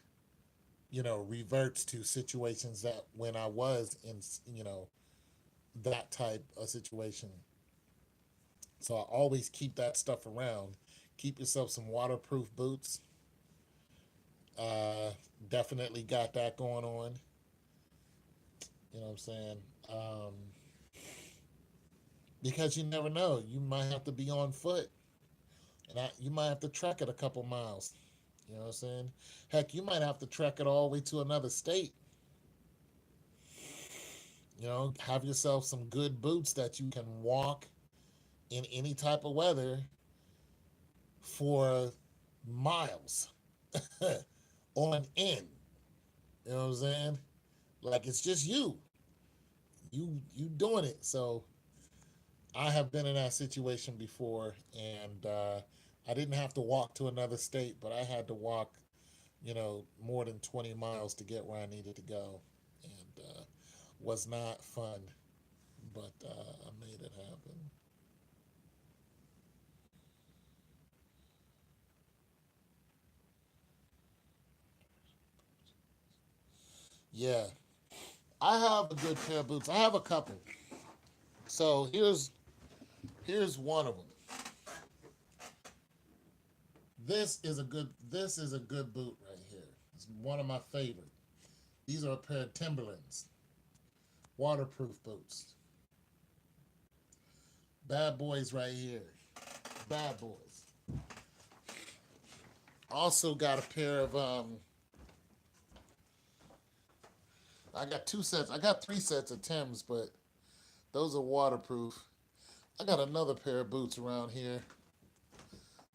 reverts to situations that when I was in, that type of situation. So I always keep that stuff around. Keep yourself some waterproof boots. Uh, Definitely got that going on. You know what I'm saying? Um, because you never know. You might have to be on foot, and you might have to trek it a couple miles. You know what I'm saying? Heck, you might have to trek it all the way to another state. Have yourself some good boots that you can walk in any type of weather for miles on end. You know what I'm saying? Like it's just you doing it. So I have been in that situation before, and I didn't have to walk to another state, but I had to walk, more than 20 miles to get where I needed to go, and was not fun, but I made it happen. Yeah, I have a good pair of boots. I have a couple. So here's one of them. This is a good boot right here. It's one of my favorite. These are a pair of Timberlands, waterproof boots. Bad boys right here. Bad boys. Also got a pair of I got two sets. I got three sets of Timbs, but those are waterproof. I got another pair of boots around here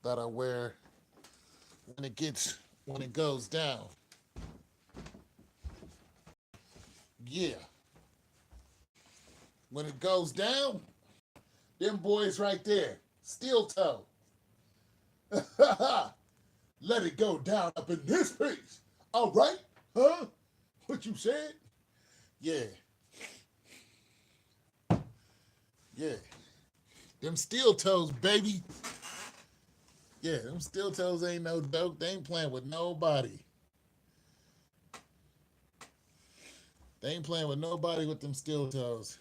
that I wear when it goes down. Yeah. When it goes down, them boys right there. Steel toe. Let it go down up in this piece. All right? Huh? What you said? Yeah. Yeah. Them steel toes, baby. Yeah, them steel toes ain't no joke. They ain't playing with nobody. They ain't playing with nobody with them steel toes.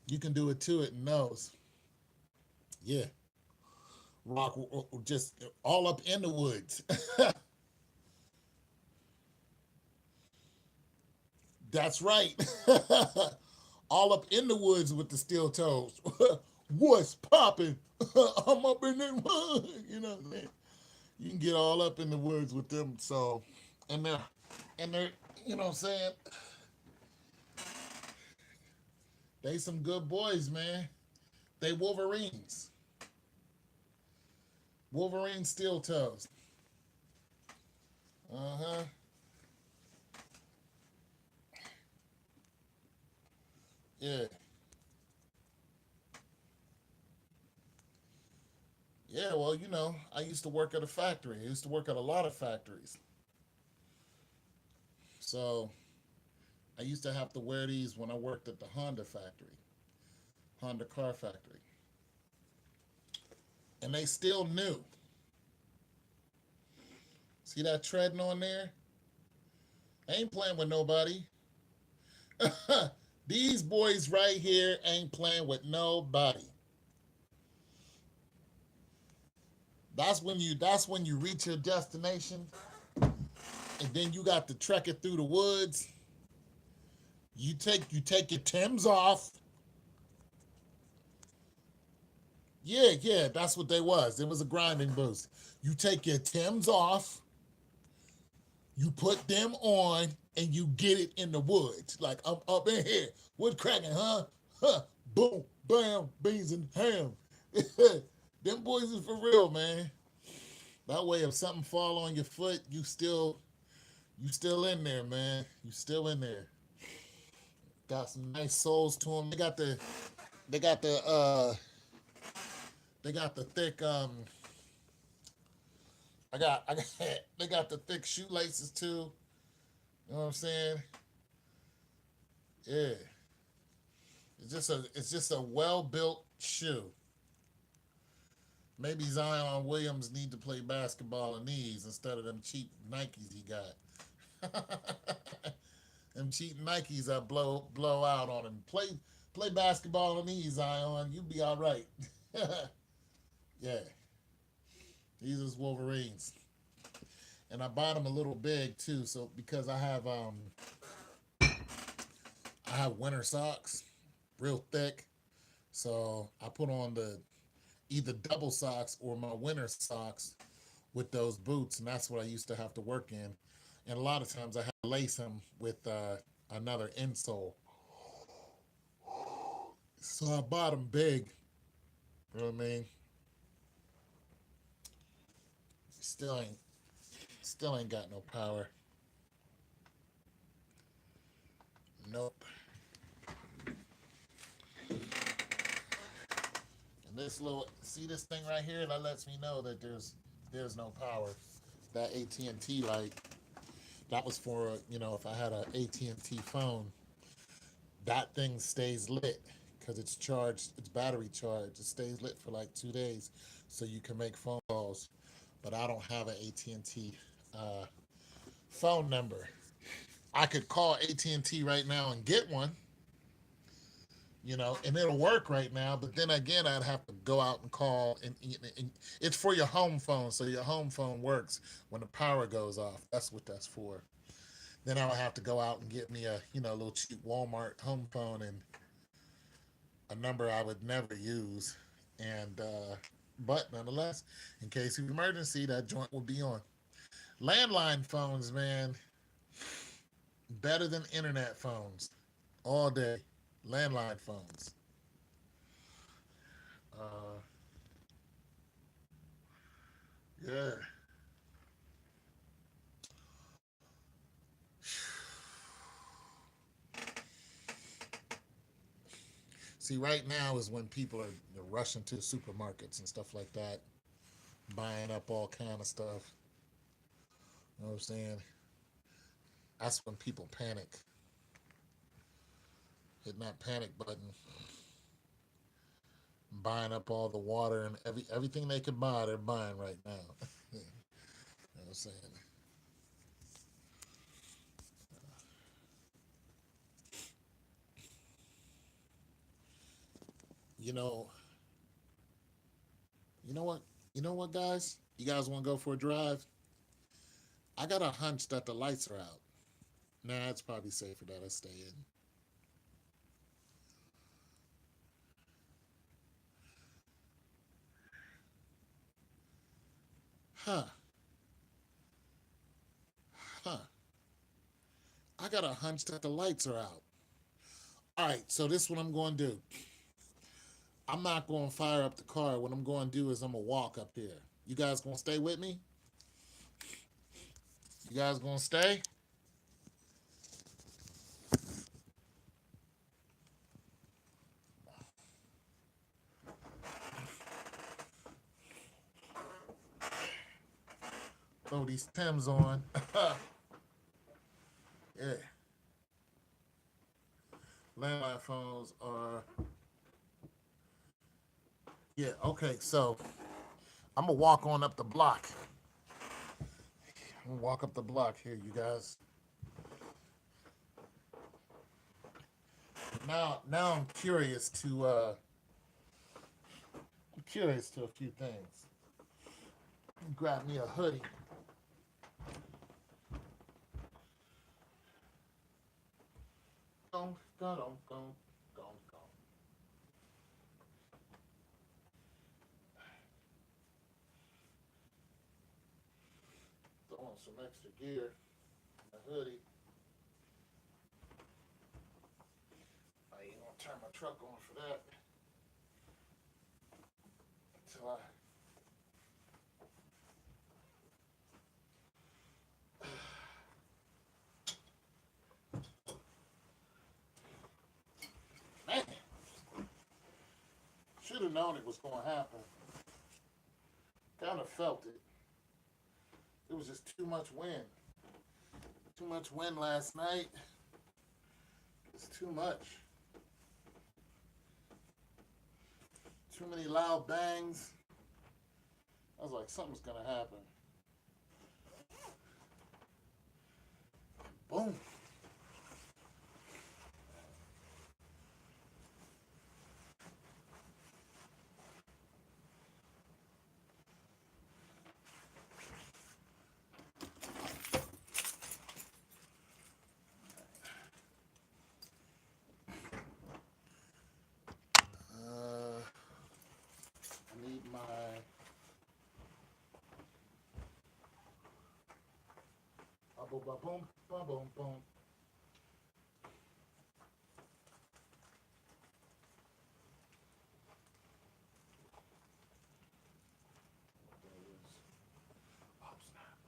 You can do it to it and knows. Yeah. Rock just all up in the woods. That's right. All up in the woods with the steel toes. What's popping? I'm up in the woods. You know what I mean? You can get all up in the woods with them. So, and they're, you know what I'm saying? They some good boys, man. They Wolverines. Wolverine steel toes. Uh huh. Yeah. Yeah, well, I used to work at a factory. I used to work at a lot of factories. So I used to have to wear these when I worked at the Honda factory, Honda car factory. And they still new. See that treading on there? I ain't playing with nobody. These boys right here ain't playing with nobody. That's when you reach your destination and then you got to trek it through the woods. You take your Timbs off. Yeah, yeah, that's what they was. It was a grinding boost. You take your Timbs off, you put them on, and you get it in the woods. Like, I'm up in here. What's cracking, huh? Huh. Boom, bam, beans and ham. Them boys is for real, man. That way, if something fall on your foot, you still in there, man. You still in there. Got some nice soles to them. They got the they got the thick I got they got the thick shoelaces too. You know what I'm saying? Yeah. It's just a well built shoe. Maybe Zion Williams need to play basketball in these instead of them cheap Nikes he got. Them cheap Nikes that blow out on him. Play basketball in these, Zion. You be all right. Yeah, these is Wolverines, and I bought them a little big too. So because I have winter socks, real thick. So I put on the either double socks or my winter socks with those boots, and that's what I used to have to work in. And a lot of times I had to lace them with another insole. So I bought them big. You know what I mean? Still ain't still ain't got no power. Nope. And this little, see this thing right here, that lets me know that there's no power. That AT&T light, that was for, if I had an AT&T phone, that thing stays lit because it's charged, it's battery charged. It stays lit for like 2 days, so you can make phone calls. But I don't have an AT&T uh, phone number. I could call AT&T right now and get one, and it'll work right now. But then again, I'd have to go out and call, and it's for your home phone, so your home phone works when the power goes off. That's what that's for. Then I would have to go out and get me a little cheap Walmart home phone and a number I would never use, and but nonetheless, in case of emergency, that joint will be on. Landline phones, man, better than internet phones all day. Landline phones. Uh, yeah. See, right now is when people are rushing to the supermarkets and stuff like that, buying up all kind of stuff. You know what I'm saying? That's when people panic. Hitting that panic button, buying up all the water and everything they can buy, they're buying right now. You know what I'm saying? You know, you know what? You know what, guys? You guys want to go for a drive? I got a hunch that the lights are out. Nah, it's probably safer that I stay in. Huh? Huh? I got a hunch that the lights are out. All right, so this is what I'm going to do. I'm not going to fire up the car. What I'm going to do is I'm going to walk up here. You guys going to stay with me? You guys going to stay? Throw these Tims on. Yeah. Landline phones are. Yeah, okay, so I'm going to walk on up the block. I'm going to walk up the block here, you guys. Now I'm curious to a few things. Grab me a hoodie. Go, go, go, go, go, go. Throw on some extra gear. A hoodie. I ain't gonna turn my truck on for that until man, should have known it was gonna happen. Kind of felt it. It was just too much wind. Too much wind last night. It's too much. Too many loud bangs. I was like, something's gonna happen. Boom. I need my boom, boom, boom, boom, boom, boom. Oh, snap.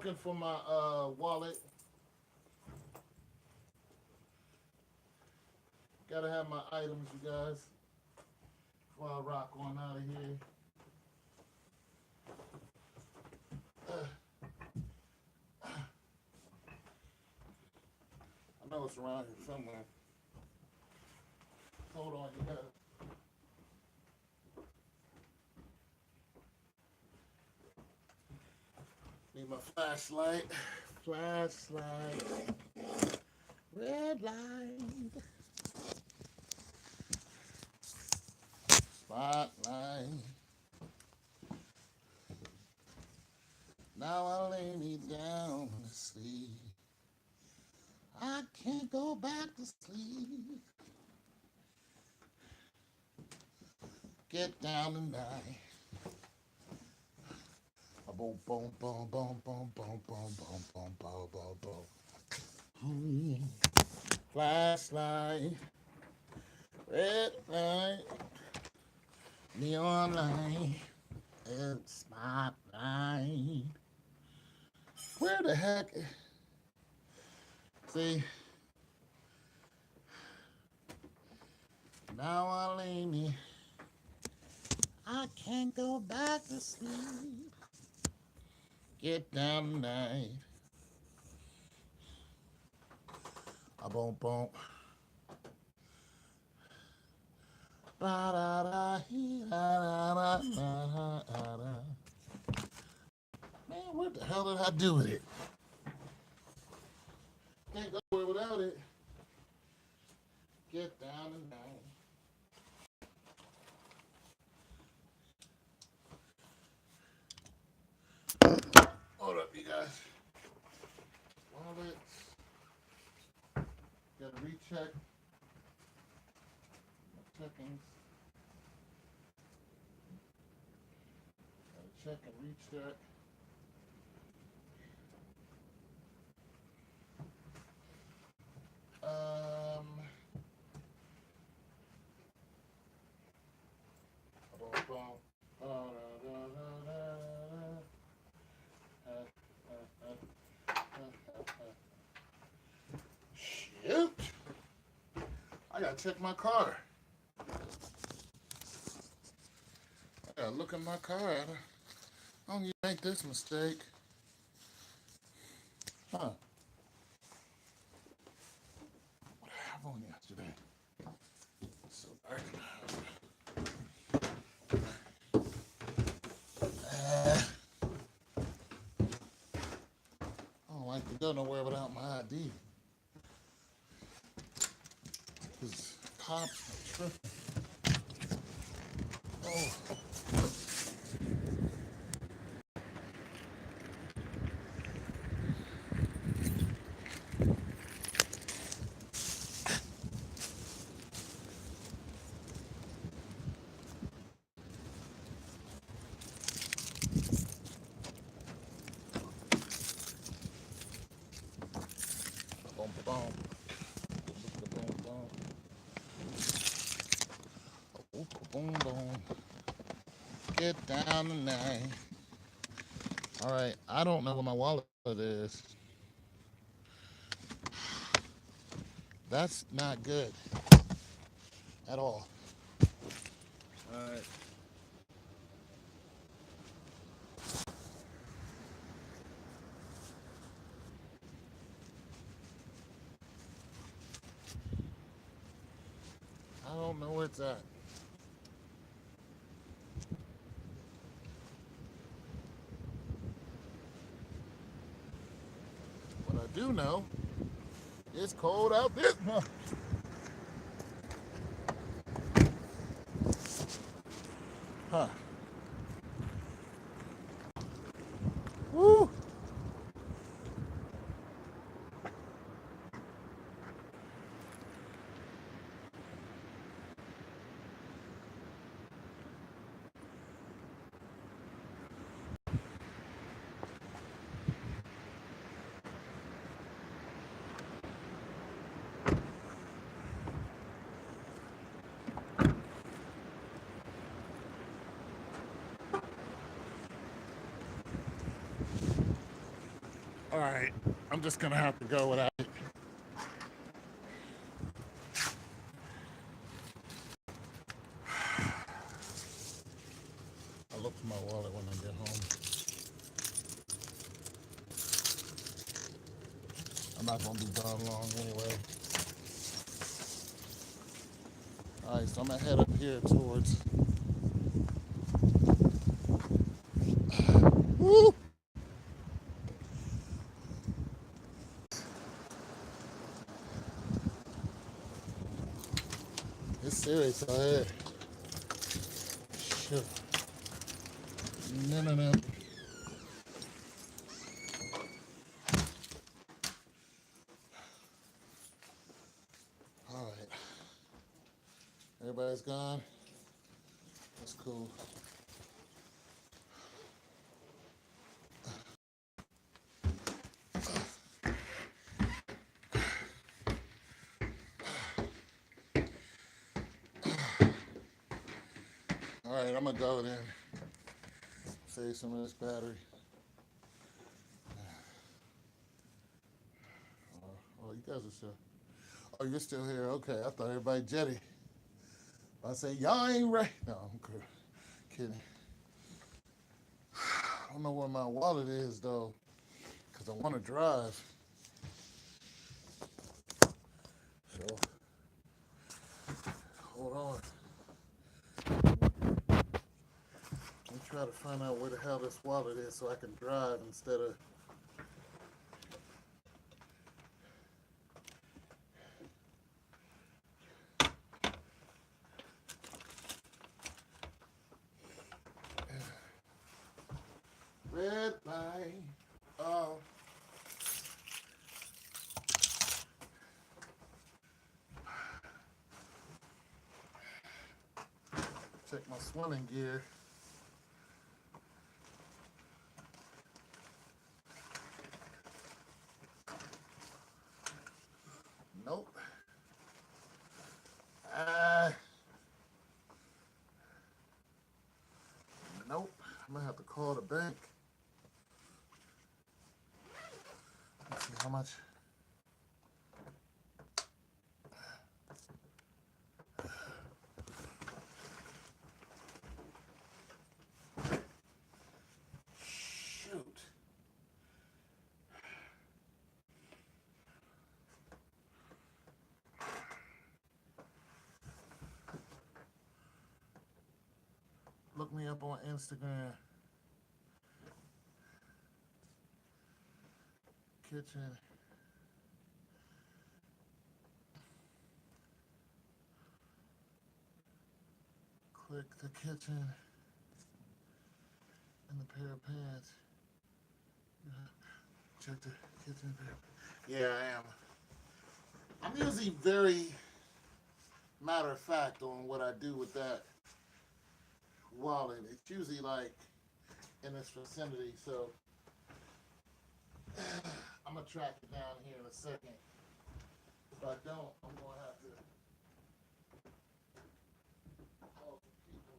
looking for my wallet. Gotta have my items, you guys, before I rock on out of here. I know it's around here somewhere. Hold on, you guys. Need my flashlight. Flashlight. Red light. Spotlight. Now I lay me down to sleep. I can't go back to sleep. Get down tonight. Boom, boom, boom, boom, boom, boom, boom, boom, boom, boom, boom, boom. Flashlight, red light, neon light, and spotlight. Where the heck? See, now I lay me. I can't go back to sleep. Get down tonight. A boom boom. Ba da da da da da da. Man, what the hell did I do with it? Can't go nowhere without it. Get down tonight. Hold up, you guys. Wallet. Gotta recheck my checkings. Gotta check and recheck. Shoot! I gotta check my car. I gotta look at my car. I don't need to make this mistake. Huh. What did I have on yesterday? It's so dark in the house. I don't like to go nowhere without my ID. Because cops are tripping. Oh. Boom, boom. Boom, boom. Boom, boom, boom. Get down tonight. All right, I don't know where my wallet is. That's not good at all. All right. I don't know where it's at. What I do know, it's cold out there. Huh. Woo. right, I'm just gonna have to go without it. I'll look for my wallet when I get home. I'm not gonna be gone long anyway. All right, so I'm gonna head up here towards. Woo! It's serious out here. Shit. No, no, no. All right. Everybody's gone. That's cool. All right, I'm gonna go then. Save some of this battery. Oh, you guys are still. Oh, you're still here. Okay, I thought everybody jetty. I say y'all ain't right. No, I'm kidding. I don't know where my wallet is though, cause I want to drive. So hold on. Let me try to find out where the hell this wallet is so I can drive instead of. Red light. Oh. Check my swimming gear. Nope. Ah. Nope. I'm gonna have to call the bank. Let's see how much. Shoot. Look me up on Instagram. Kitchen. Click the kitchen and the pair of pants. Check the kitchen pair. Yeah, I am. I'm usually very matter of fact on what I do with that wallet. It's usually like in this vicinity, so I'm gonna track it down here in a second. If I don't, I'm gonna have to call some people.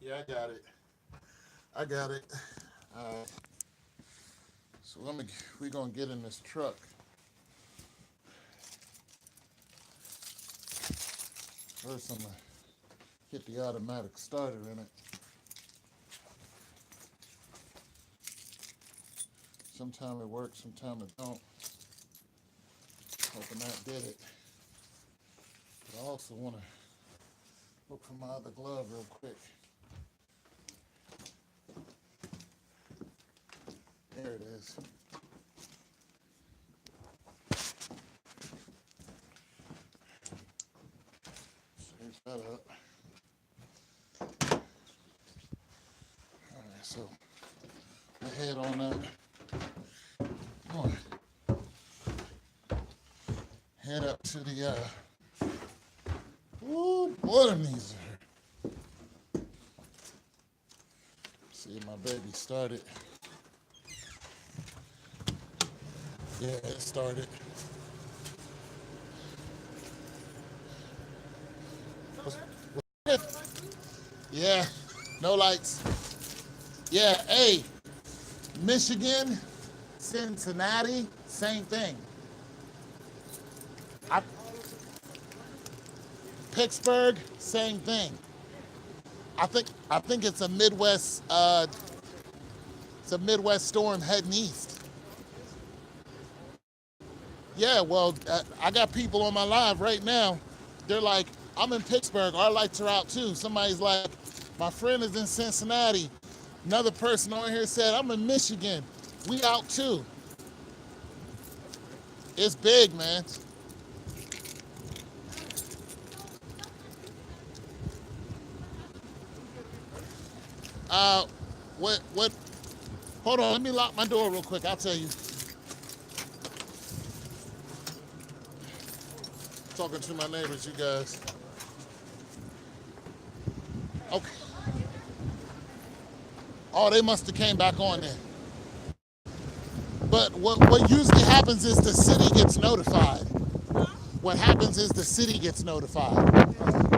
Yeah, I got it. I got it. All right. So we're gonna get in this truck. First, I'm gonna hit the automatic starter in it. Sometimes it works, sometimes it don't. Hoping that did it. But I also want to look for my other glove real quick. There it is. Save that up. All right, so my head on that. Come on. Head up to the ooh, boy, them knees are. See, my baby started. Yeah, it started. Yeah, no lights. Yeah, hey, Michigan, Cincinnati, same thing. I, Pittsburgh, same thing. I think it's a Midwest storm heading east. Yeah, well, I got people on my live right now. They're like, I'm in Pittsburgh. Our lights are out too. Somebody's like, my friend is in Cincinnati. Another person on here said, I'm in Michigan. We out too. It's big, man. Uh, what? Hold on, let me lock my door real quick. I'll tell you. Talking to my neighbors, you guys. Okay. Oh, they must have came back on there. But what usually happens is the city gets notified. What happens is the city gets notified.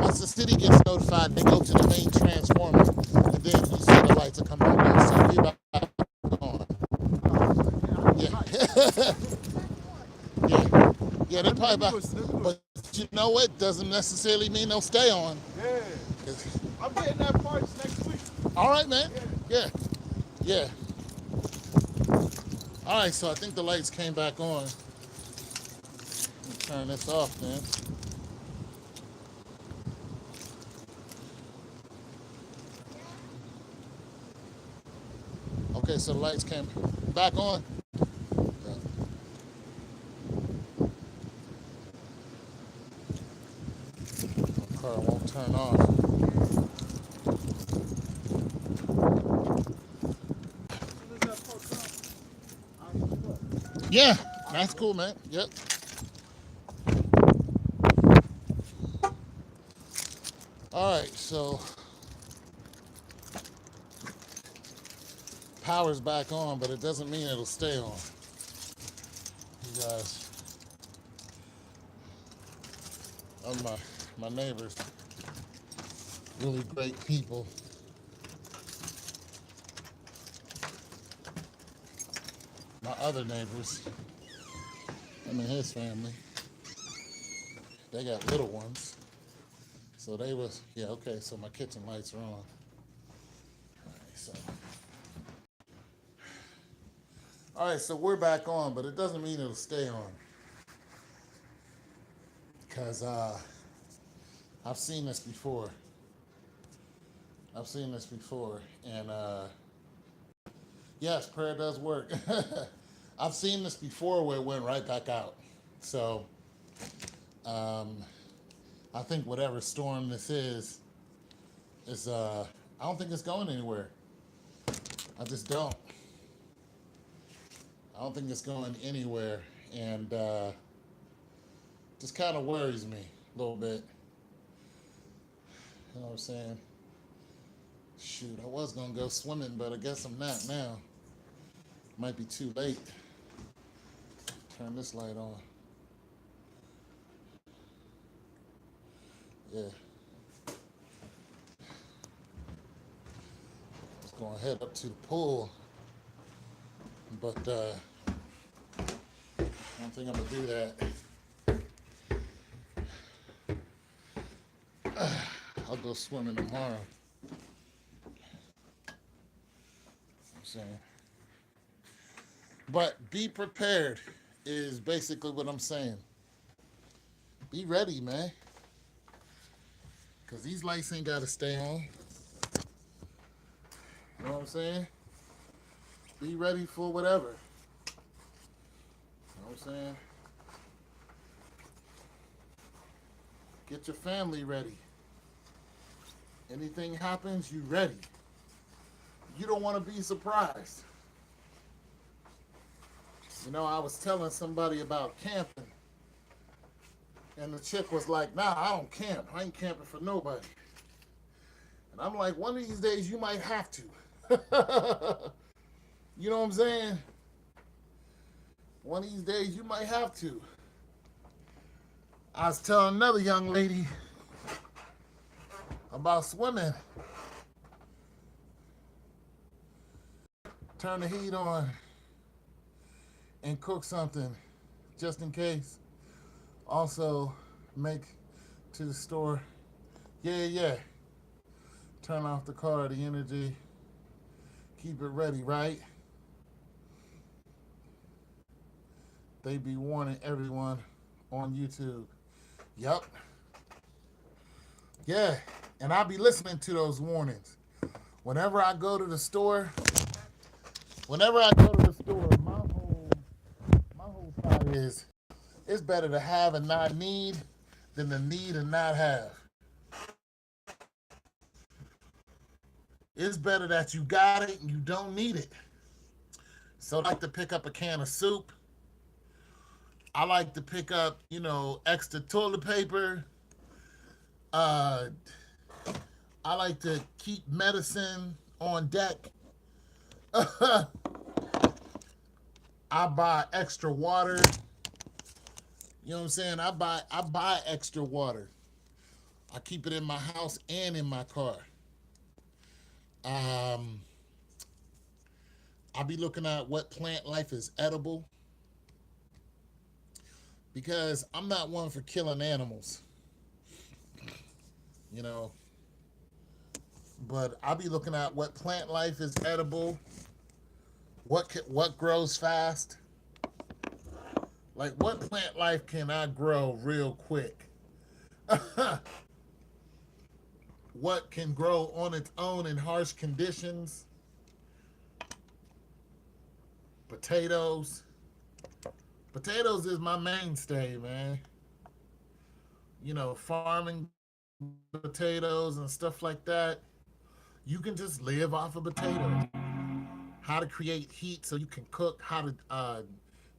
Once the city gets notified, they go to the main transformer, and then you see the lights are coming on. So we back on. Yeah, yeah, yeah. They probably back. But you know what? Doesn't necessarily mean they'll stay on. Yeah. I'm getting that parts next week. All right, man. Yeah, yeah. All right, so I think the lights came back on. Turn this off, man. Okay, so the lights came back on. The car won't turn off. Yeah, that's cool, man. Yep. All right, so power's back on, but it doesn't mean it'll stay on. You guys, my neighbors, really great people. My other neighbors, I mean his family, they got little ones. So they was, yeah, okay, so my kitchen lights are on. All right, so we're back on, but it doesn't mean it'll stay on. Because I've seen this before. I've seen this before. And yes, prayer does work. I've seen this before where it went right back out. So um, I think whatever storm this is I don't think it's going anywhere. I just don't. I don't think it's going anywhere, and just kind of worries me a little bit. You know what I'm saying? Shoot, I was gonna go swimming, but I guess I'm not now. Might be too late. Turn this light on. Yeah. I was gonna head up to the pool, but I don't think I'm gonna do that. I'll go swimming tomorrow. I'm saying. But be prepared is basically what I'm saying. Be ready, man. Because these lights ain't got to stay on. You know what I'm saying? Be ready for whatever. You know what I'm saying? Get your family ready. Anything happens, you ready. You don't want to be surprised. You know, I was telling somebody about camping, and the chick was like, nah, I don't camp. I ain't camping for nobody. And I'm like, one of these days you might have to. You know what I'm saying? One of these days you might have to. I was telling another young lady about swimming. Turn the heat on and cook something just in case. Also, make to the store. Yeah. Turn off the car, the energy. Keep it ready, right? They be warning everyone on YouTube. Yup. Yeah. And I be listening to those warnings. Whenever I go to the store, my whole side is it's better to have and not need than to need and not have. It's better that you got it and you don't need it. So I like to pick up a can of soup. I like to pick up, extra toilet paper. Uh, I like to keep medicine on deck. I buy extra water. You know what I'm saying? I buy extra water. I keep it in my house and in my car. Um, I'll be looking at what plant life is edible because I'm not one for killing animals, you know. But I'll be looking at what plant life is edible, what grows fast. Like what plant life can I grow real quick? What can grow on its own in harsh conditions? Potatoes. Potatoes is my mainstay, man. Farming potatoes and stuff like that. You can just live off of potatoes. How to create heat so you can cook. How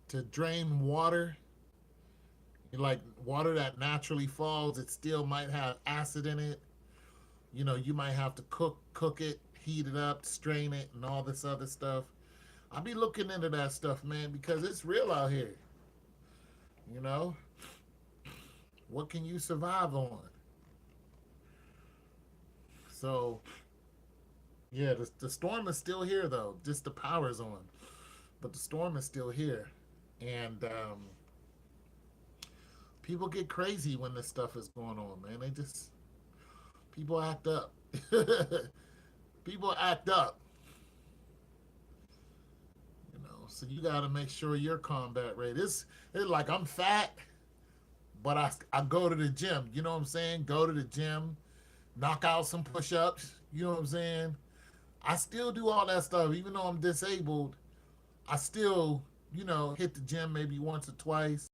to drain water. Like water that naturally falls, it still might have acid in it. You might have to cook it, heat it up, strain it, and all this other stuff. I'll be looking into that stuff, man, because it's real out here. You know, what can you survive on? So, yeah, the storm is still here, though. Just the power's on. But the storm is still here. And people get crazy when this stuff is going on, man. People act up. People act up. So you got to make sure your combat rate it's like I'm fat, but I go to the gym. You know what I'm saying? Go to the gym, knock out some push-ups. You know what I'm saying? I still do all that stuff. Even though I'm disabled, I still, hit the gym maybe once or twice.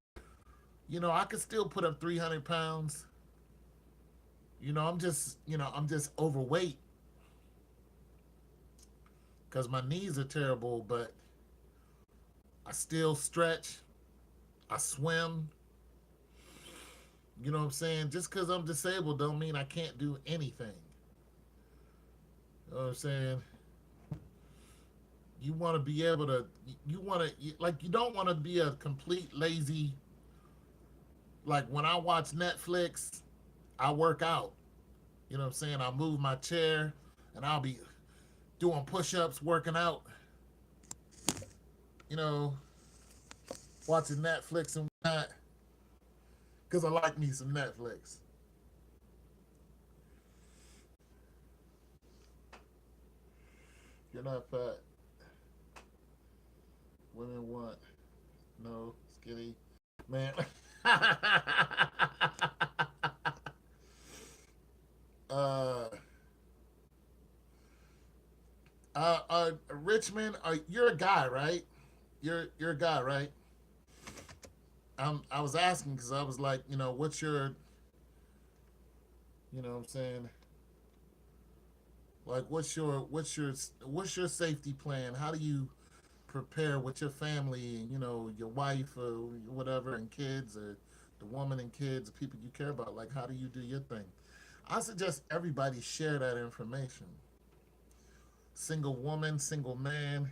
I could still put up 300 pounds. I'm just overweight because my knees are terrible, but I still stretch. I swim. You know what I'm saying? Just because I'm disabled don't mean I can't do anything. You know what I'm saying? You want to be able to, you don't want to be a complete lazy, like when I watch Netflix, I work out. You know what I'm saying? I move my chair and I'll be doing push-ups, working out, watching Netflix and whatnot. Because I like me some Netflix. You're not fat. Women want no skinny man. uh, Richmond, you're a guy, right? You're a guy, right? I was asking because I was like, what's your, what I'm saying, like, what's your safety plan? How do you prepare with your family, your wife or whatever, and kids, or the woman and kids, the people you care about? Like, how do you do your thing? I suggest everybody share that information. Single woman, single man,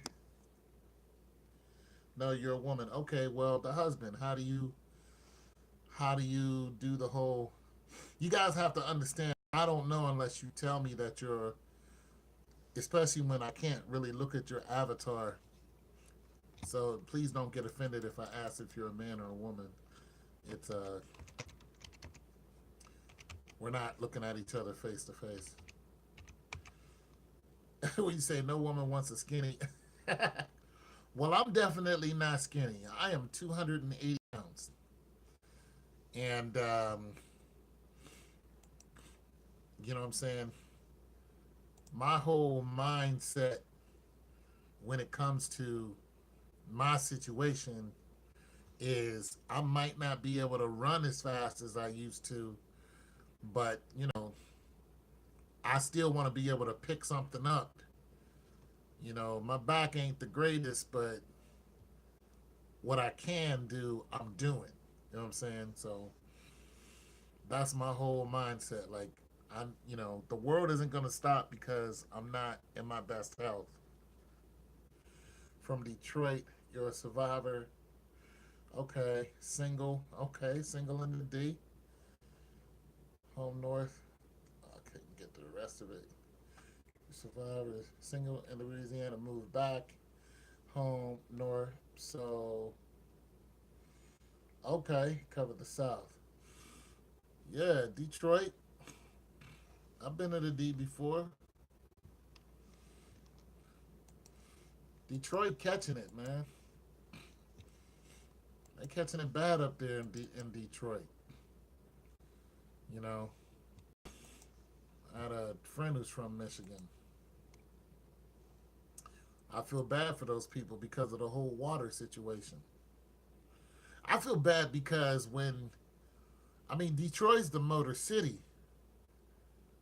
No, you're a woman. Okay, well, the husband. How do you do the whole? You guys have to understand. I don't know unless you tell me that you're. Especially when I can't really look at your avatar. So please don't get offended if I ask if you're a man or a woman. It's we're not looking at each other face to face. When you say no woman wants a skinny, well, I'm definitely not skinny. I am 280 pounds, and you know what I'm saying. My whole mindset when it comes to my situation is I might not be able to run as fast as I used to, but I still want to be able to pick something up. My back ain't the greatest, but what I can do, I'm doing. You know what I'm saying? So that's my whole mindset. Like the world isn't gonna stop because I'm not in my best health. From Detroit, you're a survivor. Okay, single. Okay, single in the D. Home north. I couldn't get to the rest of it. Survivor, single in Louisiana, moved back home north. So okay, covered the South. Yeah, Detroit. I've been to the D before. Detroit catching it, man. They catching it bad up there in Detroit. You know, I had a friend who's from Michigan. I feel bad for those people because of the whole water situation. I feel bad because Detroit's the Motor City.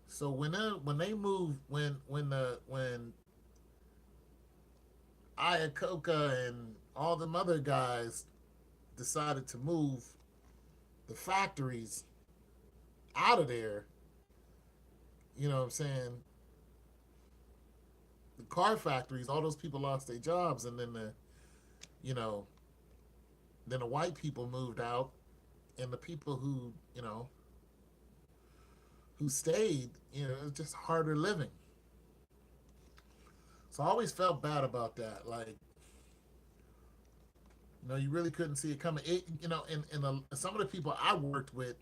So when they move when Iacocca and all them other guys decided to move the factories out of there, you know what I'm saying? The car factories, all those people lost their jobs, and then you know, the white people moved out, and the people who stayed, it was just harder living. So I always felt bad about that. Like, you really couldn't see it coming. Some of the people I worked with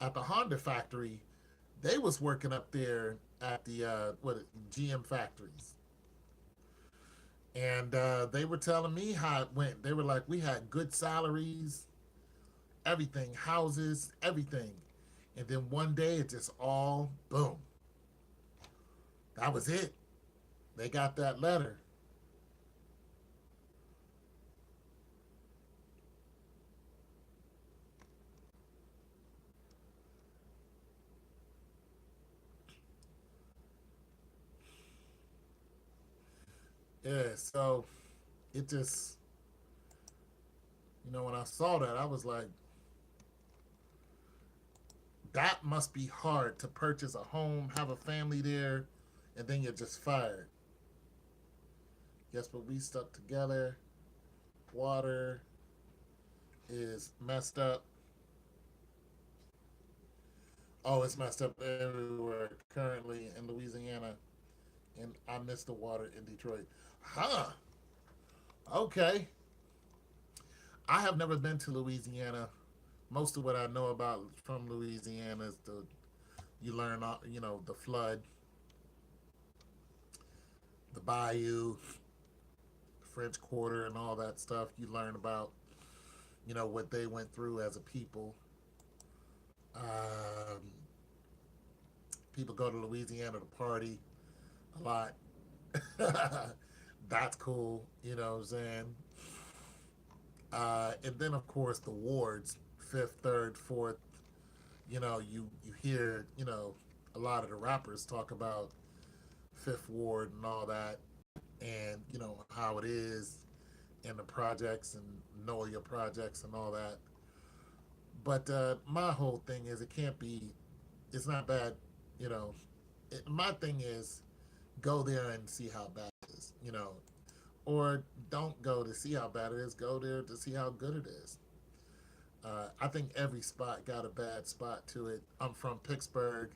at the Honda factory, they was working up there at the GM factories, and they were telling me how it went. They were like, we had good salaries, everything, houses, everything, and then one day it just all boom. That was it. They got that letter. Yeah, so it just, when I saw that, I was like, that must be hard to purchase a home, have a family there, and then you're just fired. Yes, but we stuck together. Water is messed up. Oh, it's messed up everywhere currently in Louisiana, and I miss the water in Detroit. Huh? Okay. I have never been to Louisiana. Most of what I know about from Louisiana is you learn, the flood, the bayou, the French Quarter, and all that stuff. You learn about, what they went through as a people. Um, People go to Louisiana to party a lot. That's cool, you know what I'm saying? And then, of course, the wards, fifth, third, fourth. You hear, a lot of the rappers talk about Fifth Ward and all that, and how it is in the projects and know your projects and all that. But my whole thing is it can't be. It's not bad, you know. My thing is go there and see how bad it is, or don't go to see how bad it is. Go there to see how good it is. I think every spot got a bad spot to it. I'm from Pittsburgh.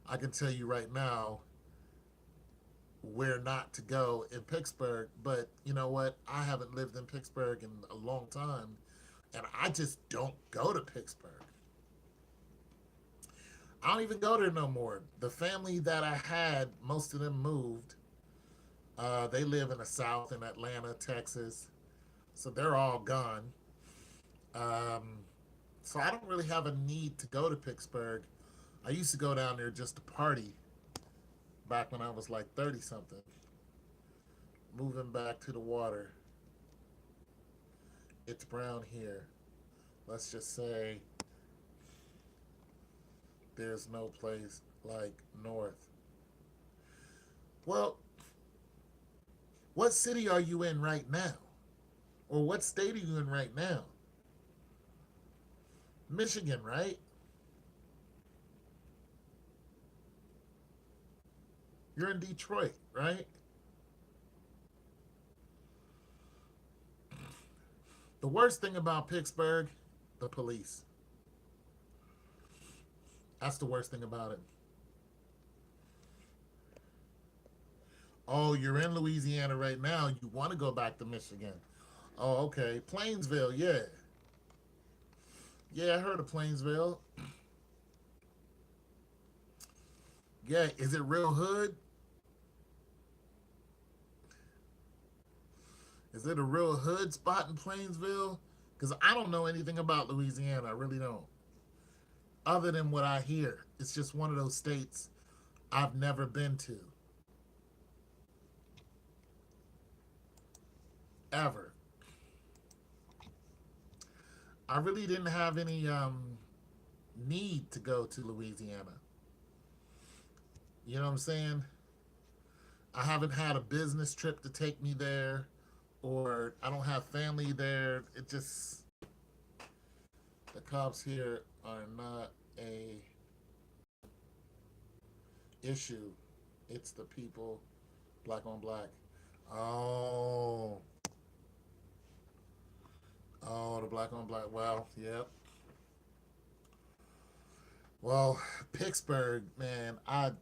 I can tell you right now where not to go in Pittsburgh, but you know what? I haven't lived in Pittsburgh in a long time, and I just don't go to Pittsburgh. I don't even go there no more. The family that I had, most of them moved. They live in the South in Atlanta, Texas, so they're all gone. Um, so I don't really have a need to go to Pittsburgh. I used to go down there just to party back when I was like 30 something. Moving back to the water. It's brown here. Let's just say there's no place like North. Well, what city are you in right now? Or what state are you in right now? Michigan, right? You're in Detroit, right? The worst thing about Pittsburgh, the police. That's the worst thing about it. Oh, you're in Louisiana right now. You want to go back to Michigan. Oh, okay. Plainsville, yeah. Yeah, I heard of Plainsville. Yeah, is it real hood? Is it a real hood spot in Plainsville? Because I don't know anything about Louisiana. I really don't. Other than what I hear. It's just one of those states I've never been to. Ever. I really didn't have any need to go to Louisiana. You know what I'm saying? I haven't had a business trip to take me there, or I don't have family there. It just, the cops here are not a issue. It's the people, black on black. Oh, oh, the black on black. Well, yep. Well, Pittsburgh, man, I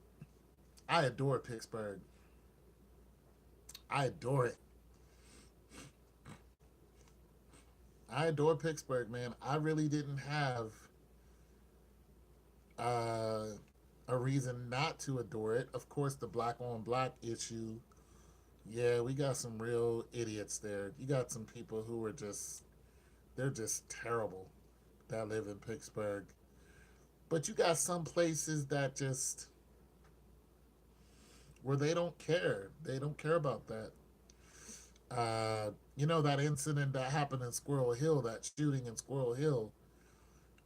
adore Pittsburgh. I adore it. I adore Pittsburgh, man. I really didn't have uh, a reason not to adore it. Of course, the black on black issue. Yeah, we got some real idiots there. You got some people who are just, they're just terrible that live in Pittsburgh. But you got some places that just, where they don't care. They don't care about that. You know that incident that happened in Squirrel Hill, that shooting in Squirrel Hill.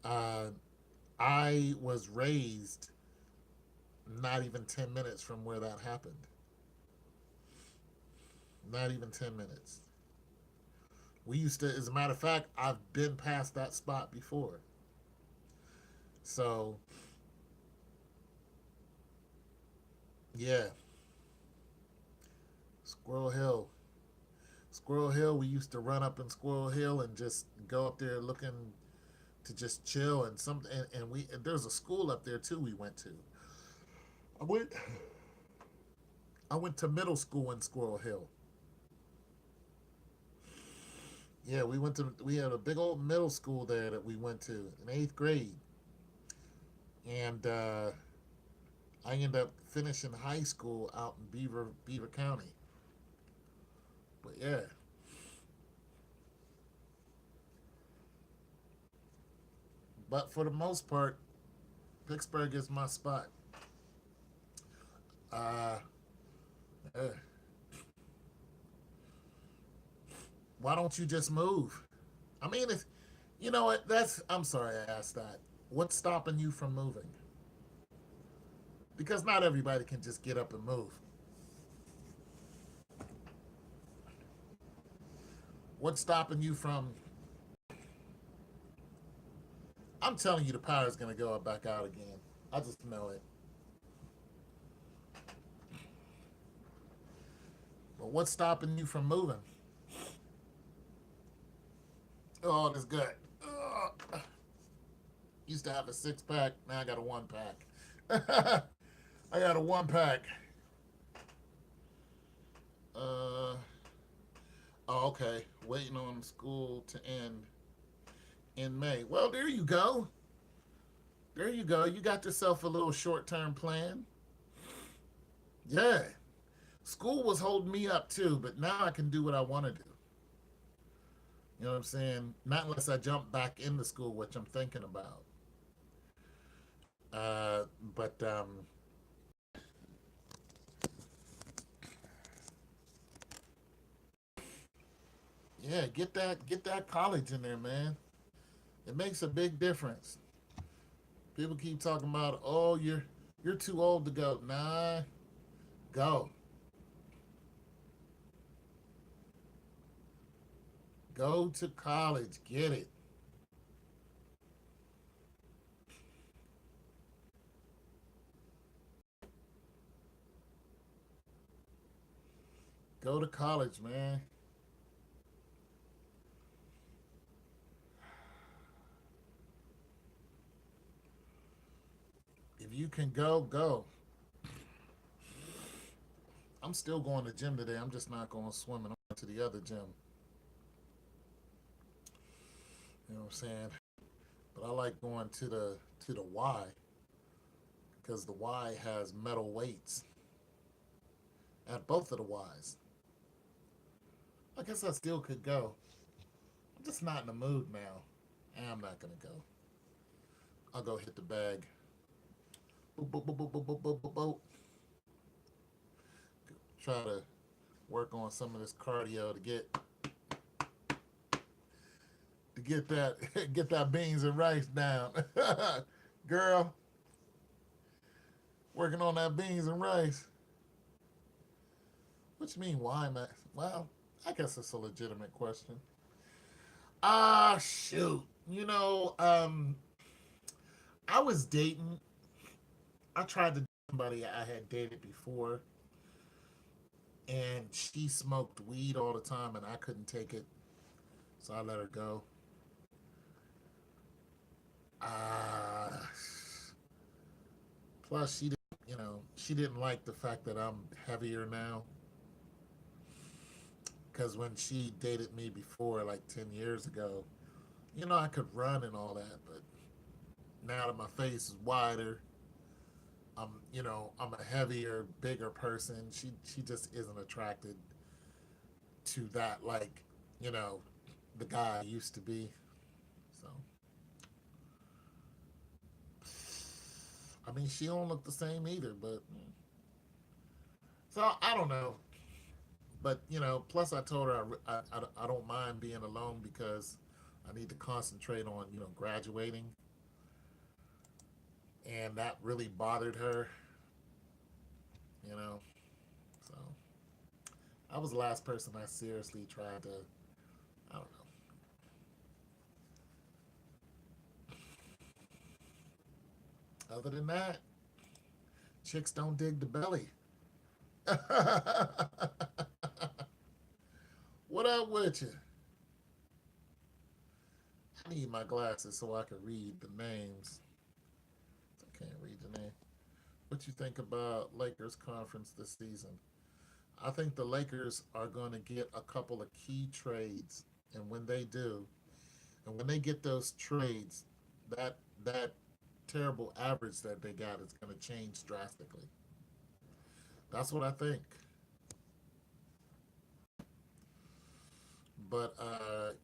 Uh, I was raised not even 10 minutes from where that happened. Not even 10 minutes. We used to, as a matter of fact, I've been past that spot before. So, yeah, Squirrel Hill. Squirrel Hill, we used to run up in Squirrel Hill and just go up there looking to just chill and there's a school up there too we went to. I went I went to middle school in Squirrel Hill. Yeah, we had a big old middle school there that we went to in eighth grade. And I ended up finishing high school out in Beaver County. But yeah, but for the most part, Pittsburgh is my spot. Uh, eh. Why don't you just move? I mean, if you know what, that's. I'm sorry I asked that. What's stopping you from moving? Because not everybody can just get up and move. What's stopping you from? I'm telling you, the power is going to go back out again. I just know it. But What's stopping you from moving? Oh, this gut. Ugh. Used to have a 6 pack. Now I got a 1 pack. I got a 1 pack. Uh, oh, okay. Waiting on school to end in May. Well, there you go. There you go. You got yourself a little short-term plan. Yeah. School was holding me up too, but now I can do what I want to do. You know what I'm saying? Not unless I jump back into school, which I'm thinking about. Uh, but yeah, get that college in there, man. It makes a big difference. People keep talking about, oh, you're too old to go. Nah, go. Go to college. Get it. Go to college, man. If you can go, go. I'm still going to gym today. I'm just not going swimming. I'm going to the other gym. You know what I'm saying? But I like going to the Y because the Y has metal weights at both of the Ys. I guess I still could go. I'm just not in the mood now. I'm not gonna go. I'll go hit the bag. Boop, boop, boop, boop, boop, boop, boop, boop, boop. Try to work on some of this cardio to get that get that beans and rice down. Girl, working on that beans and rice. What you mean, why, man? Well, I guess it's a legitimate question. Ah, shoot. I was dating. I tried to date somebody I had dated before, and she smoked weed all the time, and I couldn't take it, so I let her go. Ah, plus she didn't like the fact that I'm heavier now. Because when she dated me before, like 10 years ago, I could run and all that, but now that my face is wider, I'm a heavier, bigger person. She just isn't attracted to that, like, you know, the guy I used to be. So, I mean, she don't look the same either, but so I don't know. But plus I told her I don't mind being alone because I need to concentrate on graduating, and that really bothered her. You know, so I was the last person I seriously tried to. I don't know. Other than that, chicks don't dig the belly. What up with you? I need my glasses so I can read the names. I can't read the name. What you think about Lakers conference this season? I think the Lakers are going to get a couple of key trades, and when they do, and when they get those trades, that terrible average that they got is going to change drastically. That's what I think. But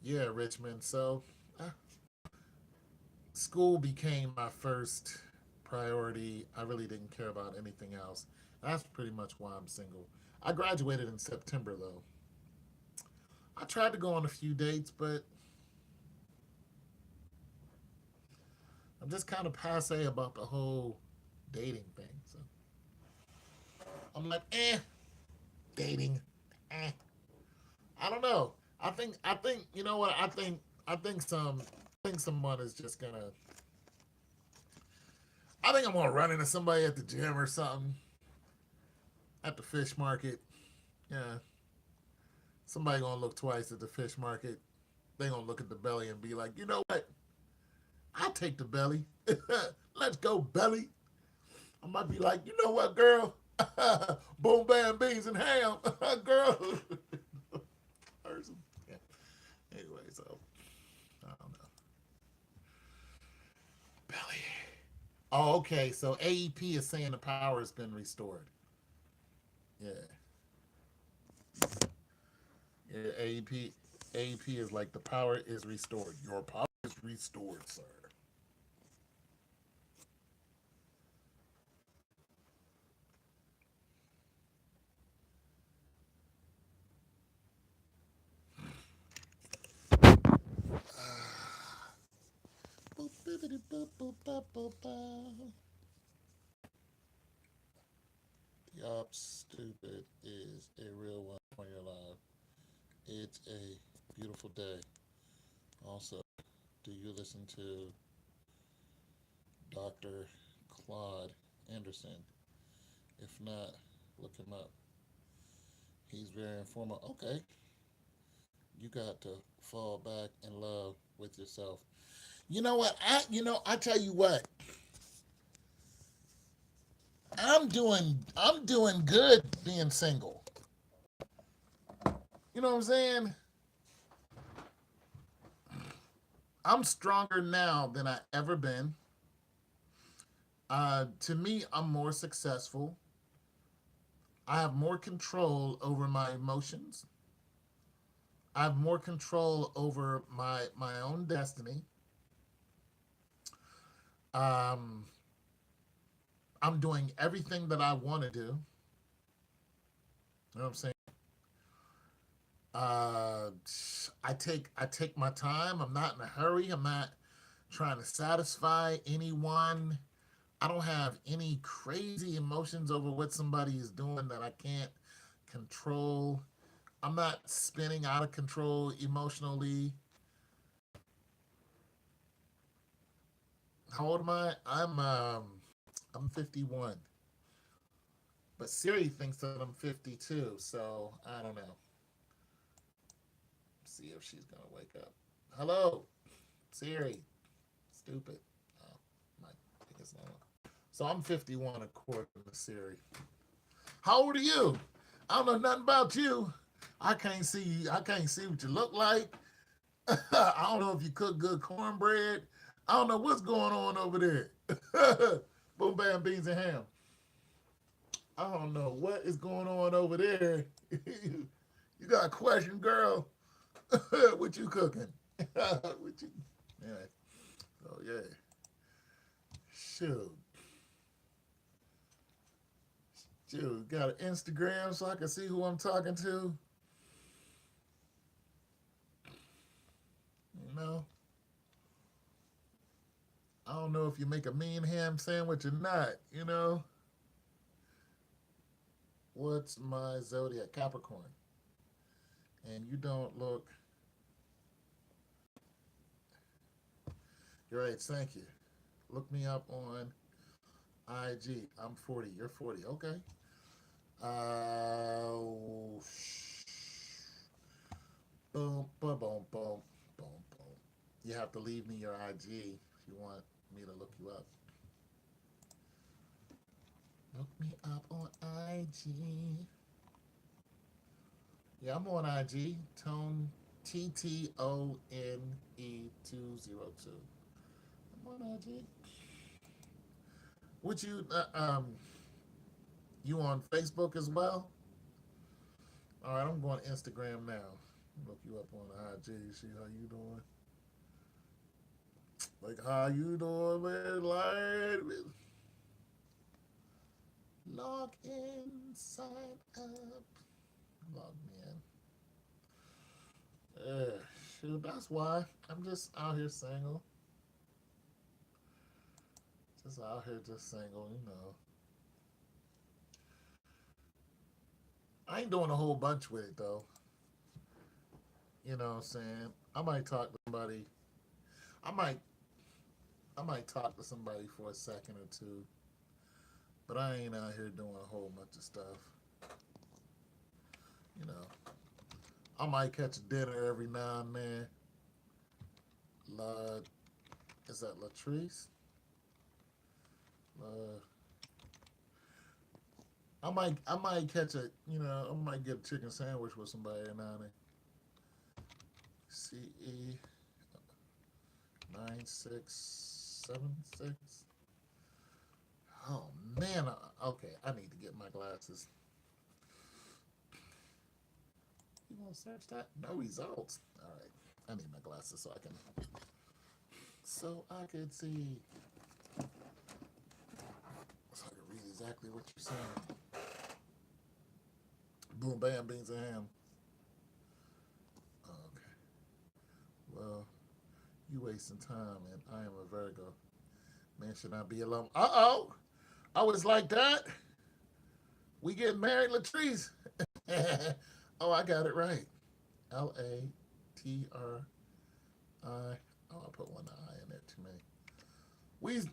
yeah, Richmond. So uh, school became my first priority. I really didn't care about anything else. That's pretty much why I'm single. I graduated in September though. I tried to go on a few dates, but I'm just kind of passe about the whole dating thing. So I'm like, dating, eh. I don't know. I think you know what I think someone is just gonna. I think I'm gonna run into somebody at the gym or something at the fish market. Yeah, somebody gonna look twice at the fish market. They gonna look at the belly and be like, you know what? I'll take the belly. Let's go, belly. I might be like, you know what, girl? Boom, bam, beans, and ham, girl. Yeah. Anyway, so I don't know. Belly. Oh, okay. So AEP is saying the power has been restored. Yeah. Yeah. AEP is like the power is restored. Your power is restored, sir. Yup, stupid is a real one for your life. It's a beautiful day. Also, do you listen to Dr. Claude Anderson? If not, look him up. He's very informative. Okay, you got to fall back in love with yourself. You know what? I tell you what. I'm doing good being single. You know what I'm saying? I'm stronger now than I ever been. To me, I'm more successful. I have more control over my emotions. I have more control over my own destiny. Um, I'm doing everything that I want to do. You know what I'm saying? Uh, I take my time. I'm not in a hurry. I'm not trying to satisfy anyone. I don't have any crazy emotions over what somebody is doing that I can't control. I'm not spinning out of control emotionally. How old am I? I'm 51. But Siri thinks that I'm 52, so I don't know. See if she's gonna wake up. Hello, Siri. Stupid. Oh, my biggest one. So I'm 51 according to Siri. How old are you? I don't know nothing about you. I can't see you. I can't see what you look like. I don't know if you cook good cornbread. I don't know what's going on over there. Boom, bam, beans, and ham. I don't know what is going on over there. You got a question, girl? What you cooking? What you? Anyway, so yeah. Shoot. Shoot. Got an Instagram so I can see who I'm talking to. You know, I don't know if you make a mean ham sandwich or not. What's my zodiac? Capricorn. And you don't look. You're right. Thank you. Look me up on IG. I'm 40. You're 40. Okay. Uh, boom, boom, boom, boom, boom, boom. You have to leave me your IG if you want me to look you up. Look me up on IG. Yeah, I'm on IG. Tone TTONE202. I'm on IG. Would you on Facebook as well? All right, I'm going to Instagram now. Look you up on IG. See how you doing? Like how you doing, man? Like log in, sign up, log me in. Shoot, that's why I'm just out here single. Just out here just single. I ain't doing a whole bunch with it though. You know what I'm saying? I might talk to somebody. I might I might talk to somebody for a second or two, but I ain't out here doing a whole bunch of stuff. You know, I might catch a dinner every now and then. La, is that Latrice? La, I might catch a, I might get a chicken sandwich with somebody every now and then. CE 9676. Oh man, okay, I need to get my glasses. You want to search that? No results. All right, I need my glasses so I can see, so I can read exactly what you're saying. Boom, bam, beans and ham. Okay, well, you wasting time, and I am a Virgo. Man should not be alone. Uh-oh, I was like that. We get married, Latrice. Oh, I got it right. Latri. Oh, I put one I in there. Too many. We's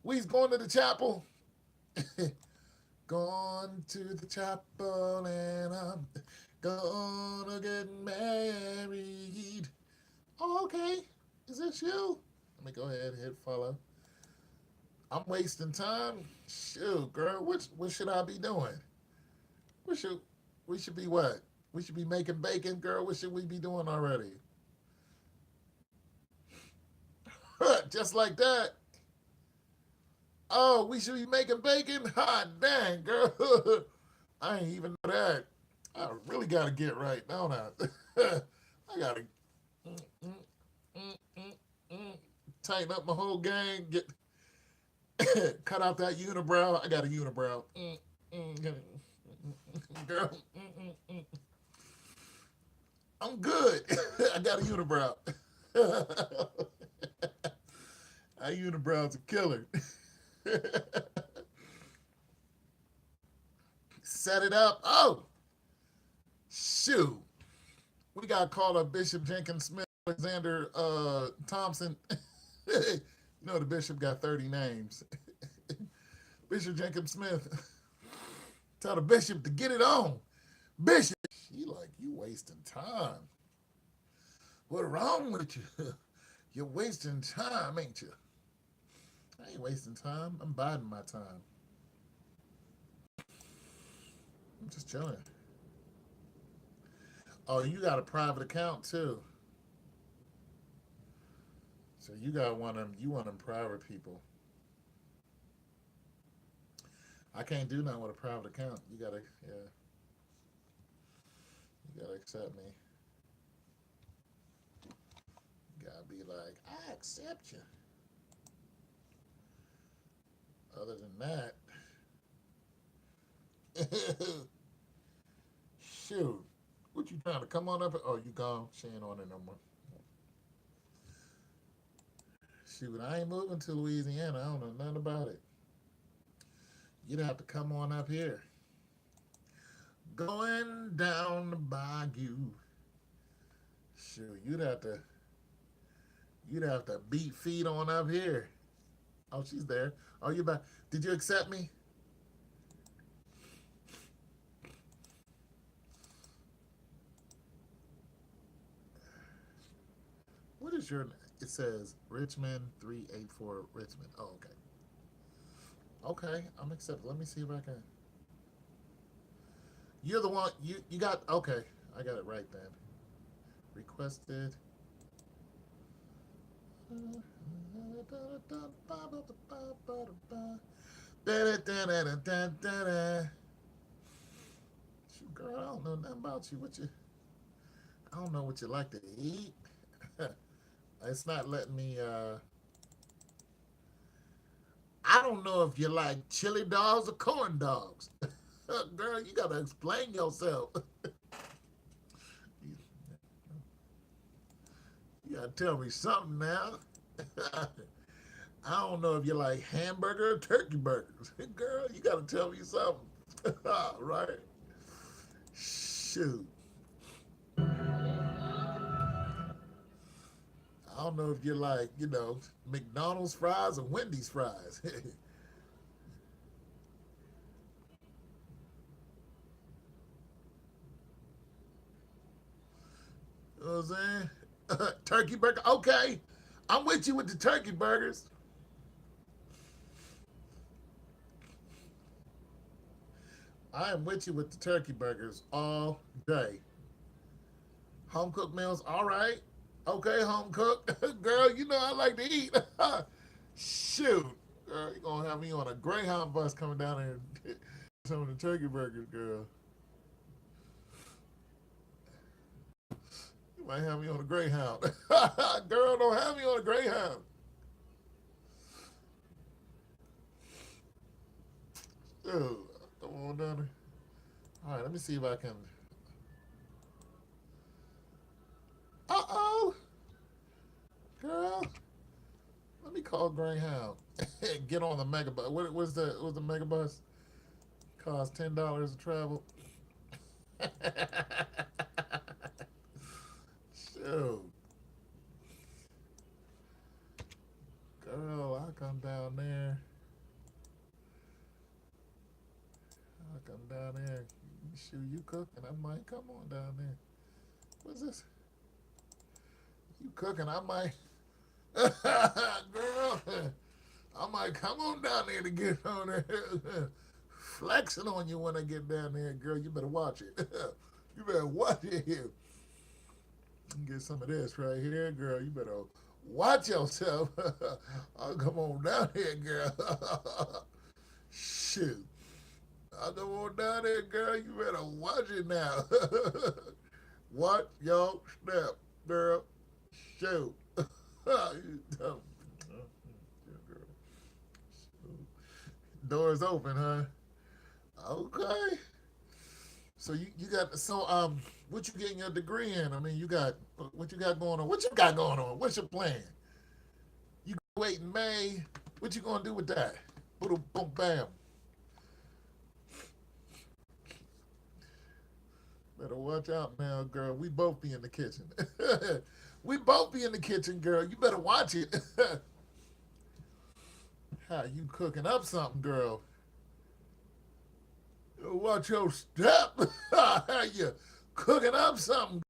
we's going to the chapel. Going to the chapel, and I'm gonna get married. Oh, okay. Is this you? Let me go ahead and hit follow. I'm wasting time. Shoot, girl, what should I be doing? We should we should be what? We should be making bacon, girl. What should we be doing already? Just like that. Oh, we should be making bacon? Hot dang, girl. I ain't even know that. I really gotta get right, don't I? I gotta mm, mm, mm, mm, mm, tighten up my whole gang. Get cut out that unibrow. I got a unibrow. Girl, I'm good. I got a unibrow. I unibrow's a killer. Set it up. Oh, shoot. We got to call up Bishop Jenkins Smith, Alexander Thompson. You know the bishop got 30 names. Bishop Jenkins Smith. Tell the bishop to get it on. Bishop. She like, you wasting time. What's wrong with you? You're wasting time, ain't you? I ain't wasting time. I'm biding my time. I'm just chilling. Oh, you got a private account too. So you got one of them. You one of them private people. I can't do nothing with a private account. You gotta, yeah. You gotta accept me. You gotta be like, I accept you. Other than that, shoot. What you trying to come on up? Oh, you gone? She ain't on it no more. Shoot, I ain't moving to Louisiana. I don't know nothing about it. You'd have to come on up here. Going down the bayou. Shoot, you'd have to beat feet on up here. Oh, she's there. Oh, you back? Did you accept me? What is your? It says Richmond 384 Richmond. Oh, okay. Okay, I'm accepted. Let me see if I can. You're the one. You got. Okay, I got it right then. Requested. Shoot, girl, I don't know nothing about you. I don't know what you like to eat. It's not letting me. I don't know if you like chili dogs or corn dogs. Girl, you gotta explain yourself. You gotta tell me something now. I don't know if you like hamburger or turkey burgers. Girl, you gotta tell me something. Right? Shoot. I don't know if you like, McDonald's fries or Wendy's fries. know what I'm saying? Turkey burger. Okay. I'm with you with the turkey burgers. I am with you with the turkey burgers all day. Home cooked meals, all right. Okay, home cooked. Girl, you know I like to eat. Shoot. Girl, you gonna have me on a Greyhound bus coming down there and some of the turkey burgers, girl. You might have me on a Greyhound. Girl, don't have me on a Greyhound. Dude, come on down there. All right, let me see if I can. Uh-oh. Girl, let me call Greyhound. Get on the megabus. What's the megabus? Cost $10 to travel. Shoot. Girl, I come down there. I come down there. Shoot, you cooking? I might come on down there. What's this? You cooking? I might. Girl, I might come on down there to get on there. Flexing on you when I get down there, girl. You better watch it. You better watch it here. Get some of this right here, girl. You better watch yourself. I'll come on down here, girl. Shoot. I'll come on down there, girl. You better watch it now. Watch your step, girl. Shoot. Doors open, huh? Okay. So you got what you getting your degree in? I mean, you got what you got going on? What you got going on? What's your plan? You graduate in May. What you gonna do with that? Boom, boom, bam. Better watch out now, girl. We both be in the kitchen. We both be in the kitchen, girl. You better watch it. How you cooking up something, girl? Watch your step. How you cooking up something,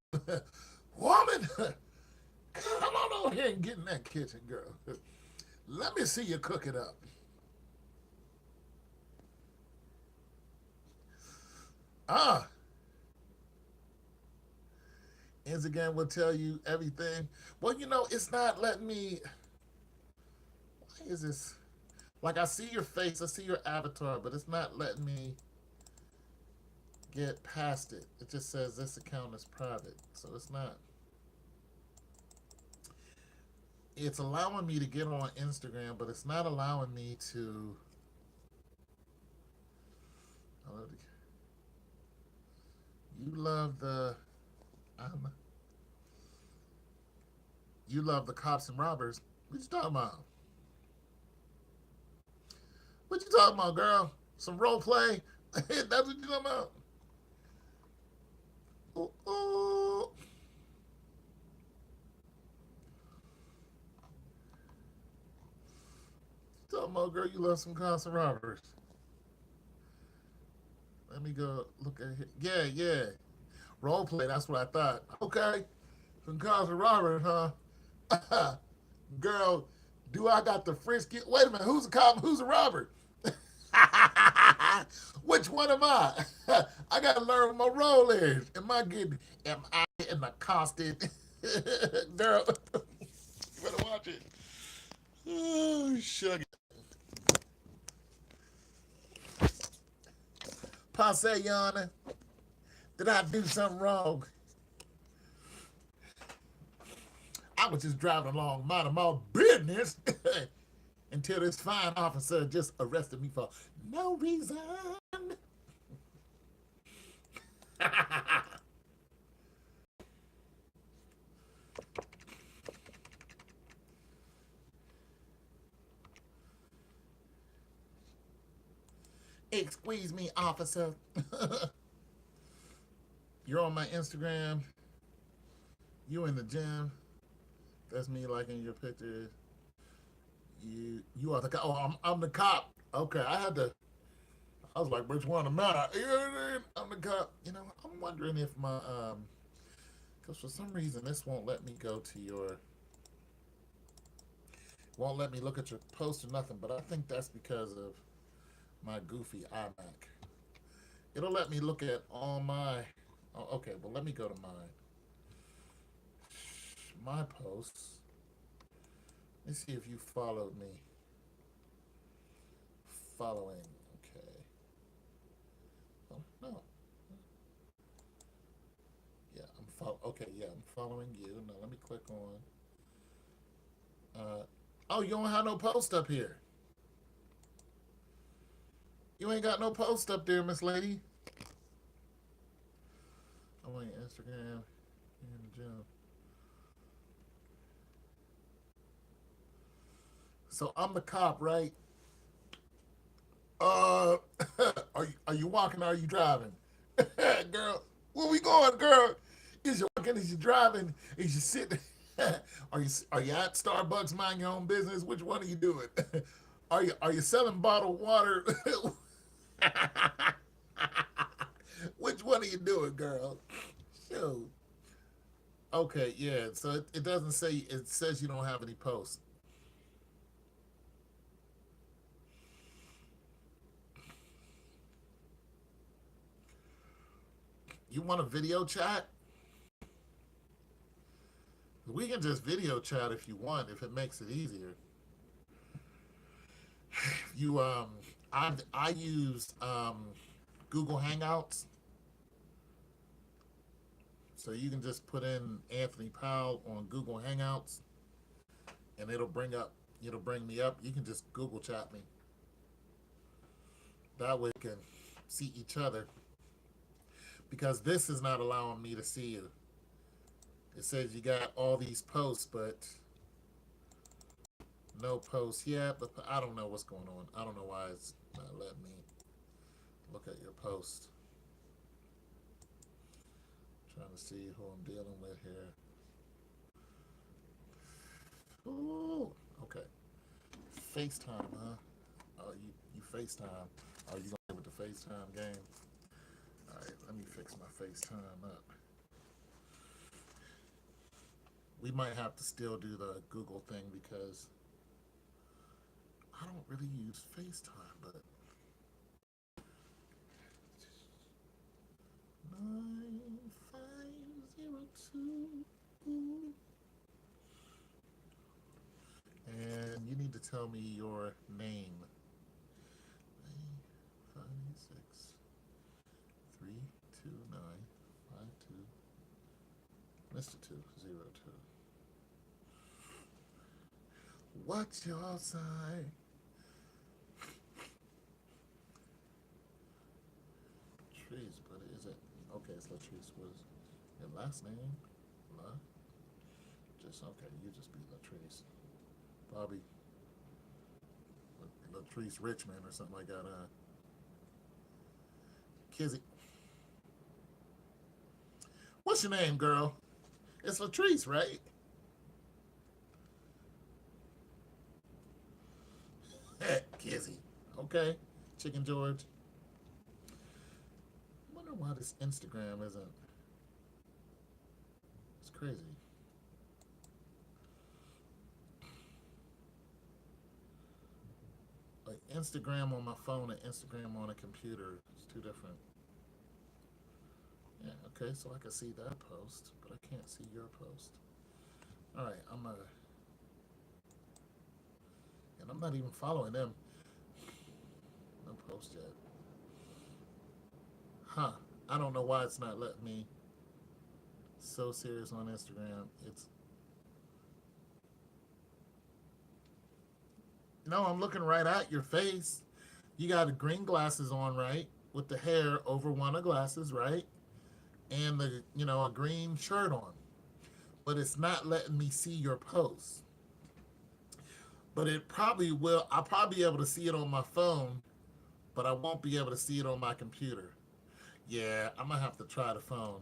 woman? Come on over here and get in that kitchen, girl. Let me see you cook it up. Ah, Instagram will tell you everything. Well, it's not letting me. Why is this? Like, I see your face, I see your avatar, but it's not letting me get past it. It just says this account is private. So it's not. It's allowing me to get on Instagram, but it's not allowing me to. You love the. You love the cops and robbers. What you talking about? What you talking about, girl? Some role play? That's what you talking about? Ooh, ooh. Talking about, girl, you love some cops and robbers. Let me go look at it. Yeah, yeah. Role play, that's what I thought. Okay. Some cops and robbers, huh? Girl, do I got the frisky? Wait a minute, who's a cop? Who's a robber? Which one am I? I gotta learn what my role is. Am I getting accosted? Girl, you better watch it. Oh, sugar. Passe, Yana. Did I do something wrong? I was just driving along, minding my business, until this fine officer just arrested me for no reason. Excuse me, officer. You're on my Instagram. You in the gym. That's me liking your pictures. You are the cop. Oh, I'm the cop. Okay, I was like, which one am I? You know what I mean? I'm the cop. I'm wondering if my Because for some reason this won't let me go to your, won't let me look at your post or nothing, but I think that's because of my goofy iMac. It'll let me look at all my, oh, okay, well let me go to my posts. Let me see if you followed me. Following, okay. Oh, no. Yeah, okay, yeah, I'm following you. Now let me click on, oh, you don't have no post up here. You ain't got no post up there, Miss Lady. I'm on Instagram, in the gym. So I'm the cop, right? Uh, are you walking? Or are you driving, girl? Where we going, girl? Is you walking? Is you driving? Is you sitting? Are you at Starbucks, mind your own business? Which one are you doing? Are you selling bottled water? Which one are you doing, girl? Shoot. Okay, yeah. So it doesn't say. It says you don't have any posts. You want a video chat? We can just video chat if you want, if it makes it easier. You I use Google Hangouts, so you can just put in Anthony Powell on Google Hangouts, and it'll bring me up. You can just Google chat me. That way we can see each other, because this is not allowing me to see you. It says you got all these posts, but no posts yet. But I don't know what's going on. I don't know why it's not letting me look at your post. Trying to see who I'm dealing with here. Ooh, okay. FaceTime, huh? Oh, you FaceTime. Oh, you gonna with the FaceTime game? All right, let me fix my FaceTime up. We might have to still do the Google thing because I don't really use FaceTime, but 9502. And you need to tell me your name. 5632952. Mr. 202. What's your sign? Trees, but is it? Okay, it's Latrice. What is your last name? La? Just, okay, you just be Latrice. Bobby. Latrice Richmond or something like that, Kizzy. What's your name, girl? It's Latrice, right? Kizzy. Okay. Chicken George. I wonder why this Instagram isn't. It's crazy. Like Instagram on my phone and Instagram on a computer. It's two different. Yeah, okay, so I can see that post, but I can't see your post. Alright, and I'm not even following them. No post yet. Huh. I don't know why it's not letting me. So serious on Instagram. It's. No, I'm looking right at your face. You got the green glasses on, right? With the hair over one of the glasses, right? And a green shirt on. But it's not letting me see your post. But it probably will. I'll probably be able to see it on my phone, but I won't be able to see it on my computer. Yeah, I'm gonna have to try the phone.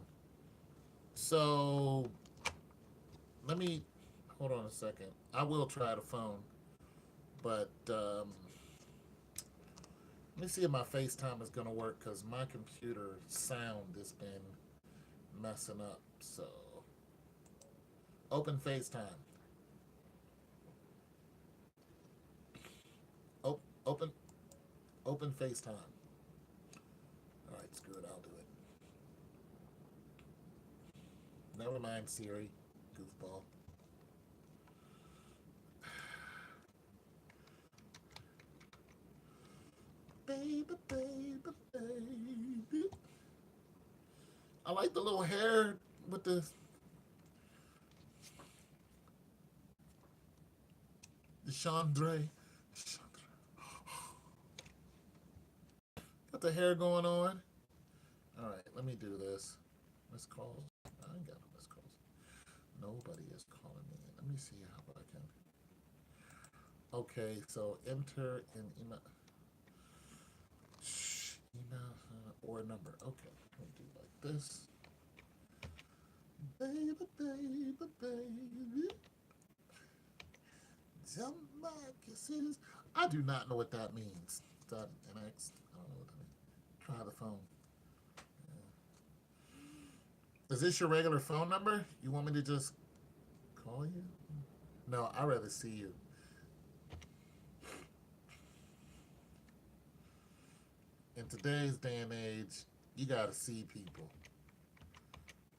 So let me hold on a second. I will try the phone, but let me see if my FaceTime is gonna work because my computer sound has been messing up. So Open FaceTime. Open open FaceTime. All right, screw it. I'll do it. Never mind, Siri. Goofball. Baby, baby, baby. I like the little hair with the Chandre. Got the hair going on. All right, let me do this. Missed calls. I ain't got no missed calls. Nobody is calling me. Let me see how I can. Okay, so enter an email. Email or a number. Okay, let me do like this. Baby, baby, baby. Tell my kisses. I do not know what that means. Is that an X? I don't know what that means. Try the phone. Yeah. Is this your regular phone number? You want me to just call you? No, I'd rather see you. In today's day and age, you gotta see people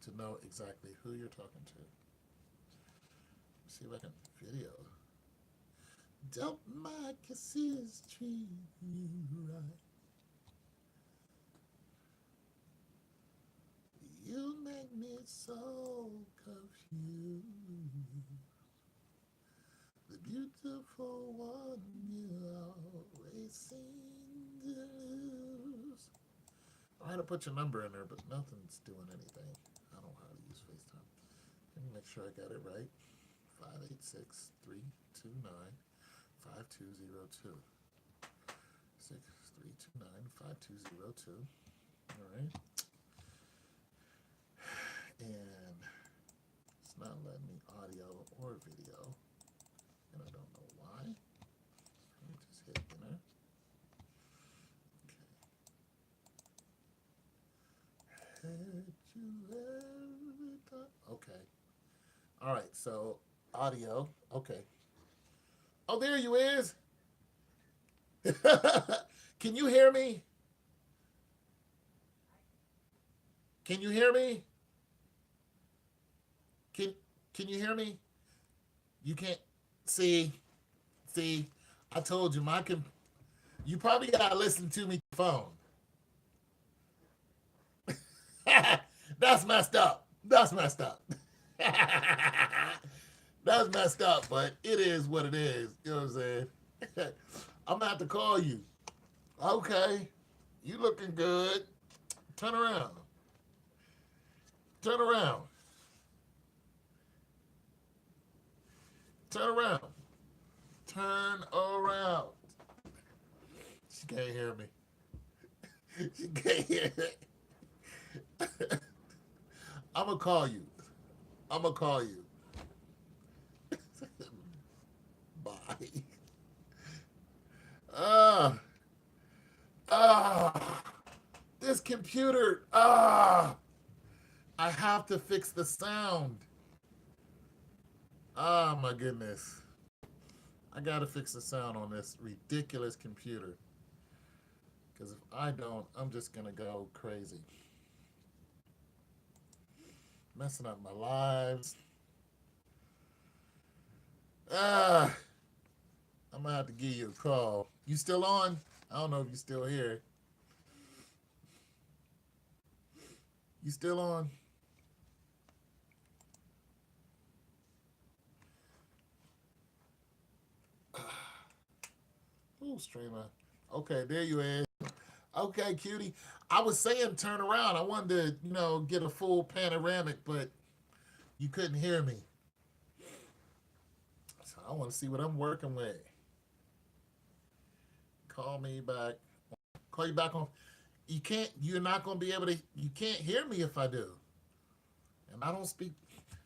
to know exactly who you're talking to. See if I can video. Don't my kisses treat you right? You make me so confused. The beautiful one you always seem to lose. I had to put your number in there, but nothing's doing anything. I don't know how to use FaceTime. Let me make sure I got it right. 586-329-5202. 6-329-5202. All right. And it's not letting me audio or video. And I don't know why. Let me just hit enter. Okay. Had you every time? Okay. All right, so audio. Okay. Oh, there you is. Can you hear me? Can you hear me? Can you hear me? You can't see. See, I told you you probably gotta listen to me phone. That's messed up. That's messed up. That's messed up, but it is what it is. You know what I'm saying? I'm gonna have to call you. Okay. You looking good. Turn around. Turn around. Turn around. Turn around. She can't hear me. She can't hear me. I'm gonna call you. I'm gonna call you. Bye. This computer. I have to fix the sound. Oh my goodness. I gotta fix the sound on this ridiculous computer. Because if I don't, I'm just gonna go crazy. Messing up my lives. I'm gonna have to give you a call. You still on? I don't know if you're still here. You still on? Oh, streamer. Okay, there you is. Okay, cutie. I was saying turn around. I wanted to, get a full panoramic, but you couldn't hear me. So I want to see what I'm working with. Call me back. Call you back on. You're not going to be able to, you can't hear me if I do. And I don't speak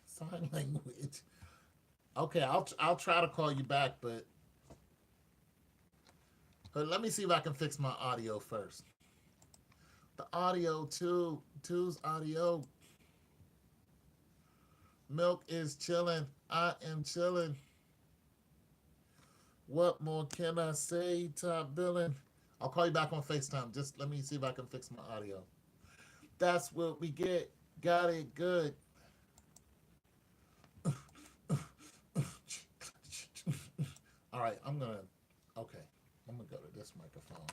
sign language. Okay, I'll try to call you back, but let me see if I can fix my audio first. The audio two's audio. Milk is chilling. I am chilling. What more can I say? Top billing. I'll call you back on FaceTime. Just let me see if I can fix my audio. That's what we get. Got it good. All right, okay. I'm gonna go to this microphone.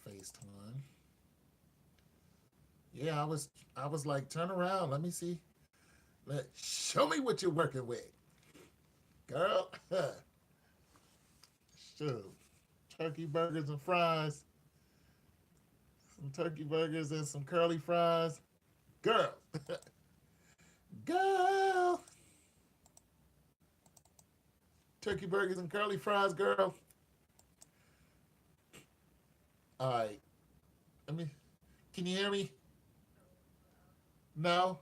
FaceTime. Yeah, I was like, turn around. Let me see. Show me what you're working with, girl. Shoot. Turkey burgers and fries. Some turkey burgers and some curly fries. Girl. Girl. Turkey burgers and curly fries, girl. All right. Let me. Can you hear me? No.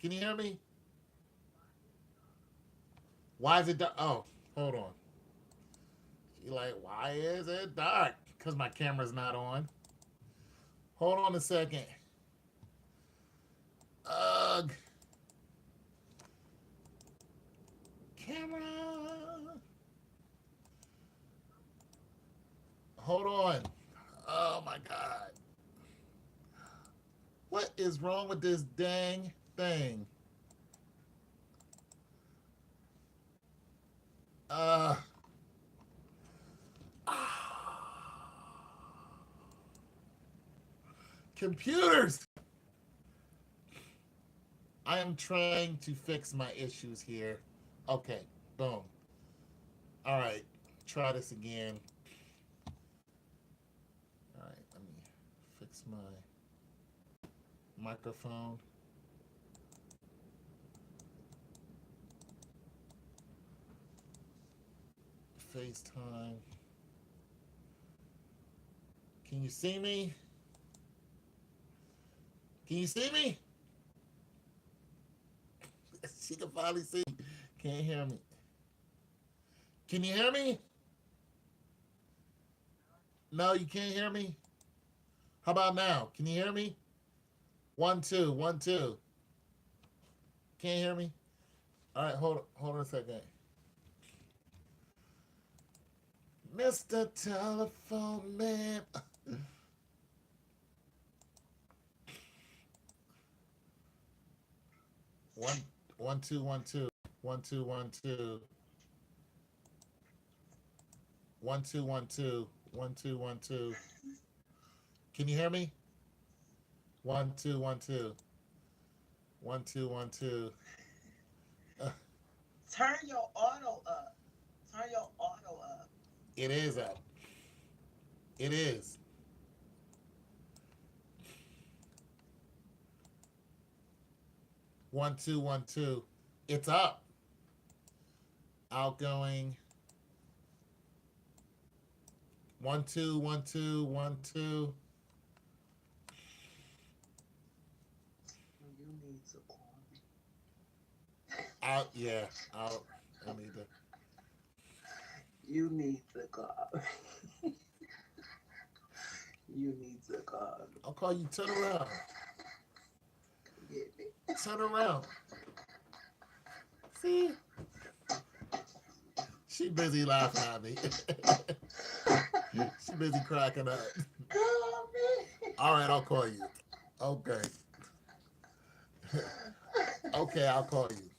Can you hear me? Why is it dark? Oh, hold on. She like, why is it dark? Because my camera's not on. Hold on a second. Ugh. Camera. Hold on. Oh my God. What is wrong with this dang thing? Uh. Computers. I am trying to fix my issues here. Okay, boom. All right, try this again. All right, let me fix my microphone. FaceTime. Can you see me? Can you see me? She can finally see me. Can't hear me. Can you hear me? No, you can't hear me? How about now? Can you hear me? 1, 2, 1, 2. Can't hear me? All right, hold on a second. Mr. Telephone Man. One, 2, 1, 2. 1, 2, 1, 2. 1, 2, 1, 2. 1, 2, 1, 2. Can you hear me? 1, 2, 1, 2. 1, 2, 1, 2. Turn your auto up. Turn your auto up. It is up. It is. One, two, 1, 2. It's up. Outgoing. 1, 2, 1, 2, 1, 2. You need to call me. Out. Yeah. Out. I need to. You need to call me. You need to call me. I'll call you. Turn around. Get me. Turn around. See? She busy laughing at me. She busy cracking up. Call me. All right, I'll call you. Okay. Okay, I'll call you.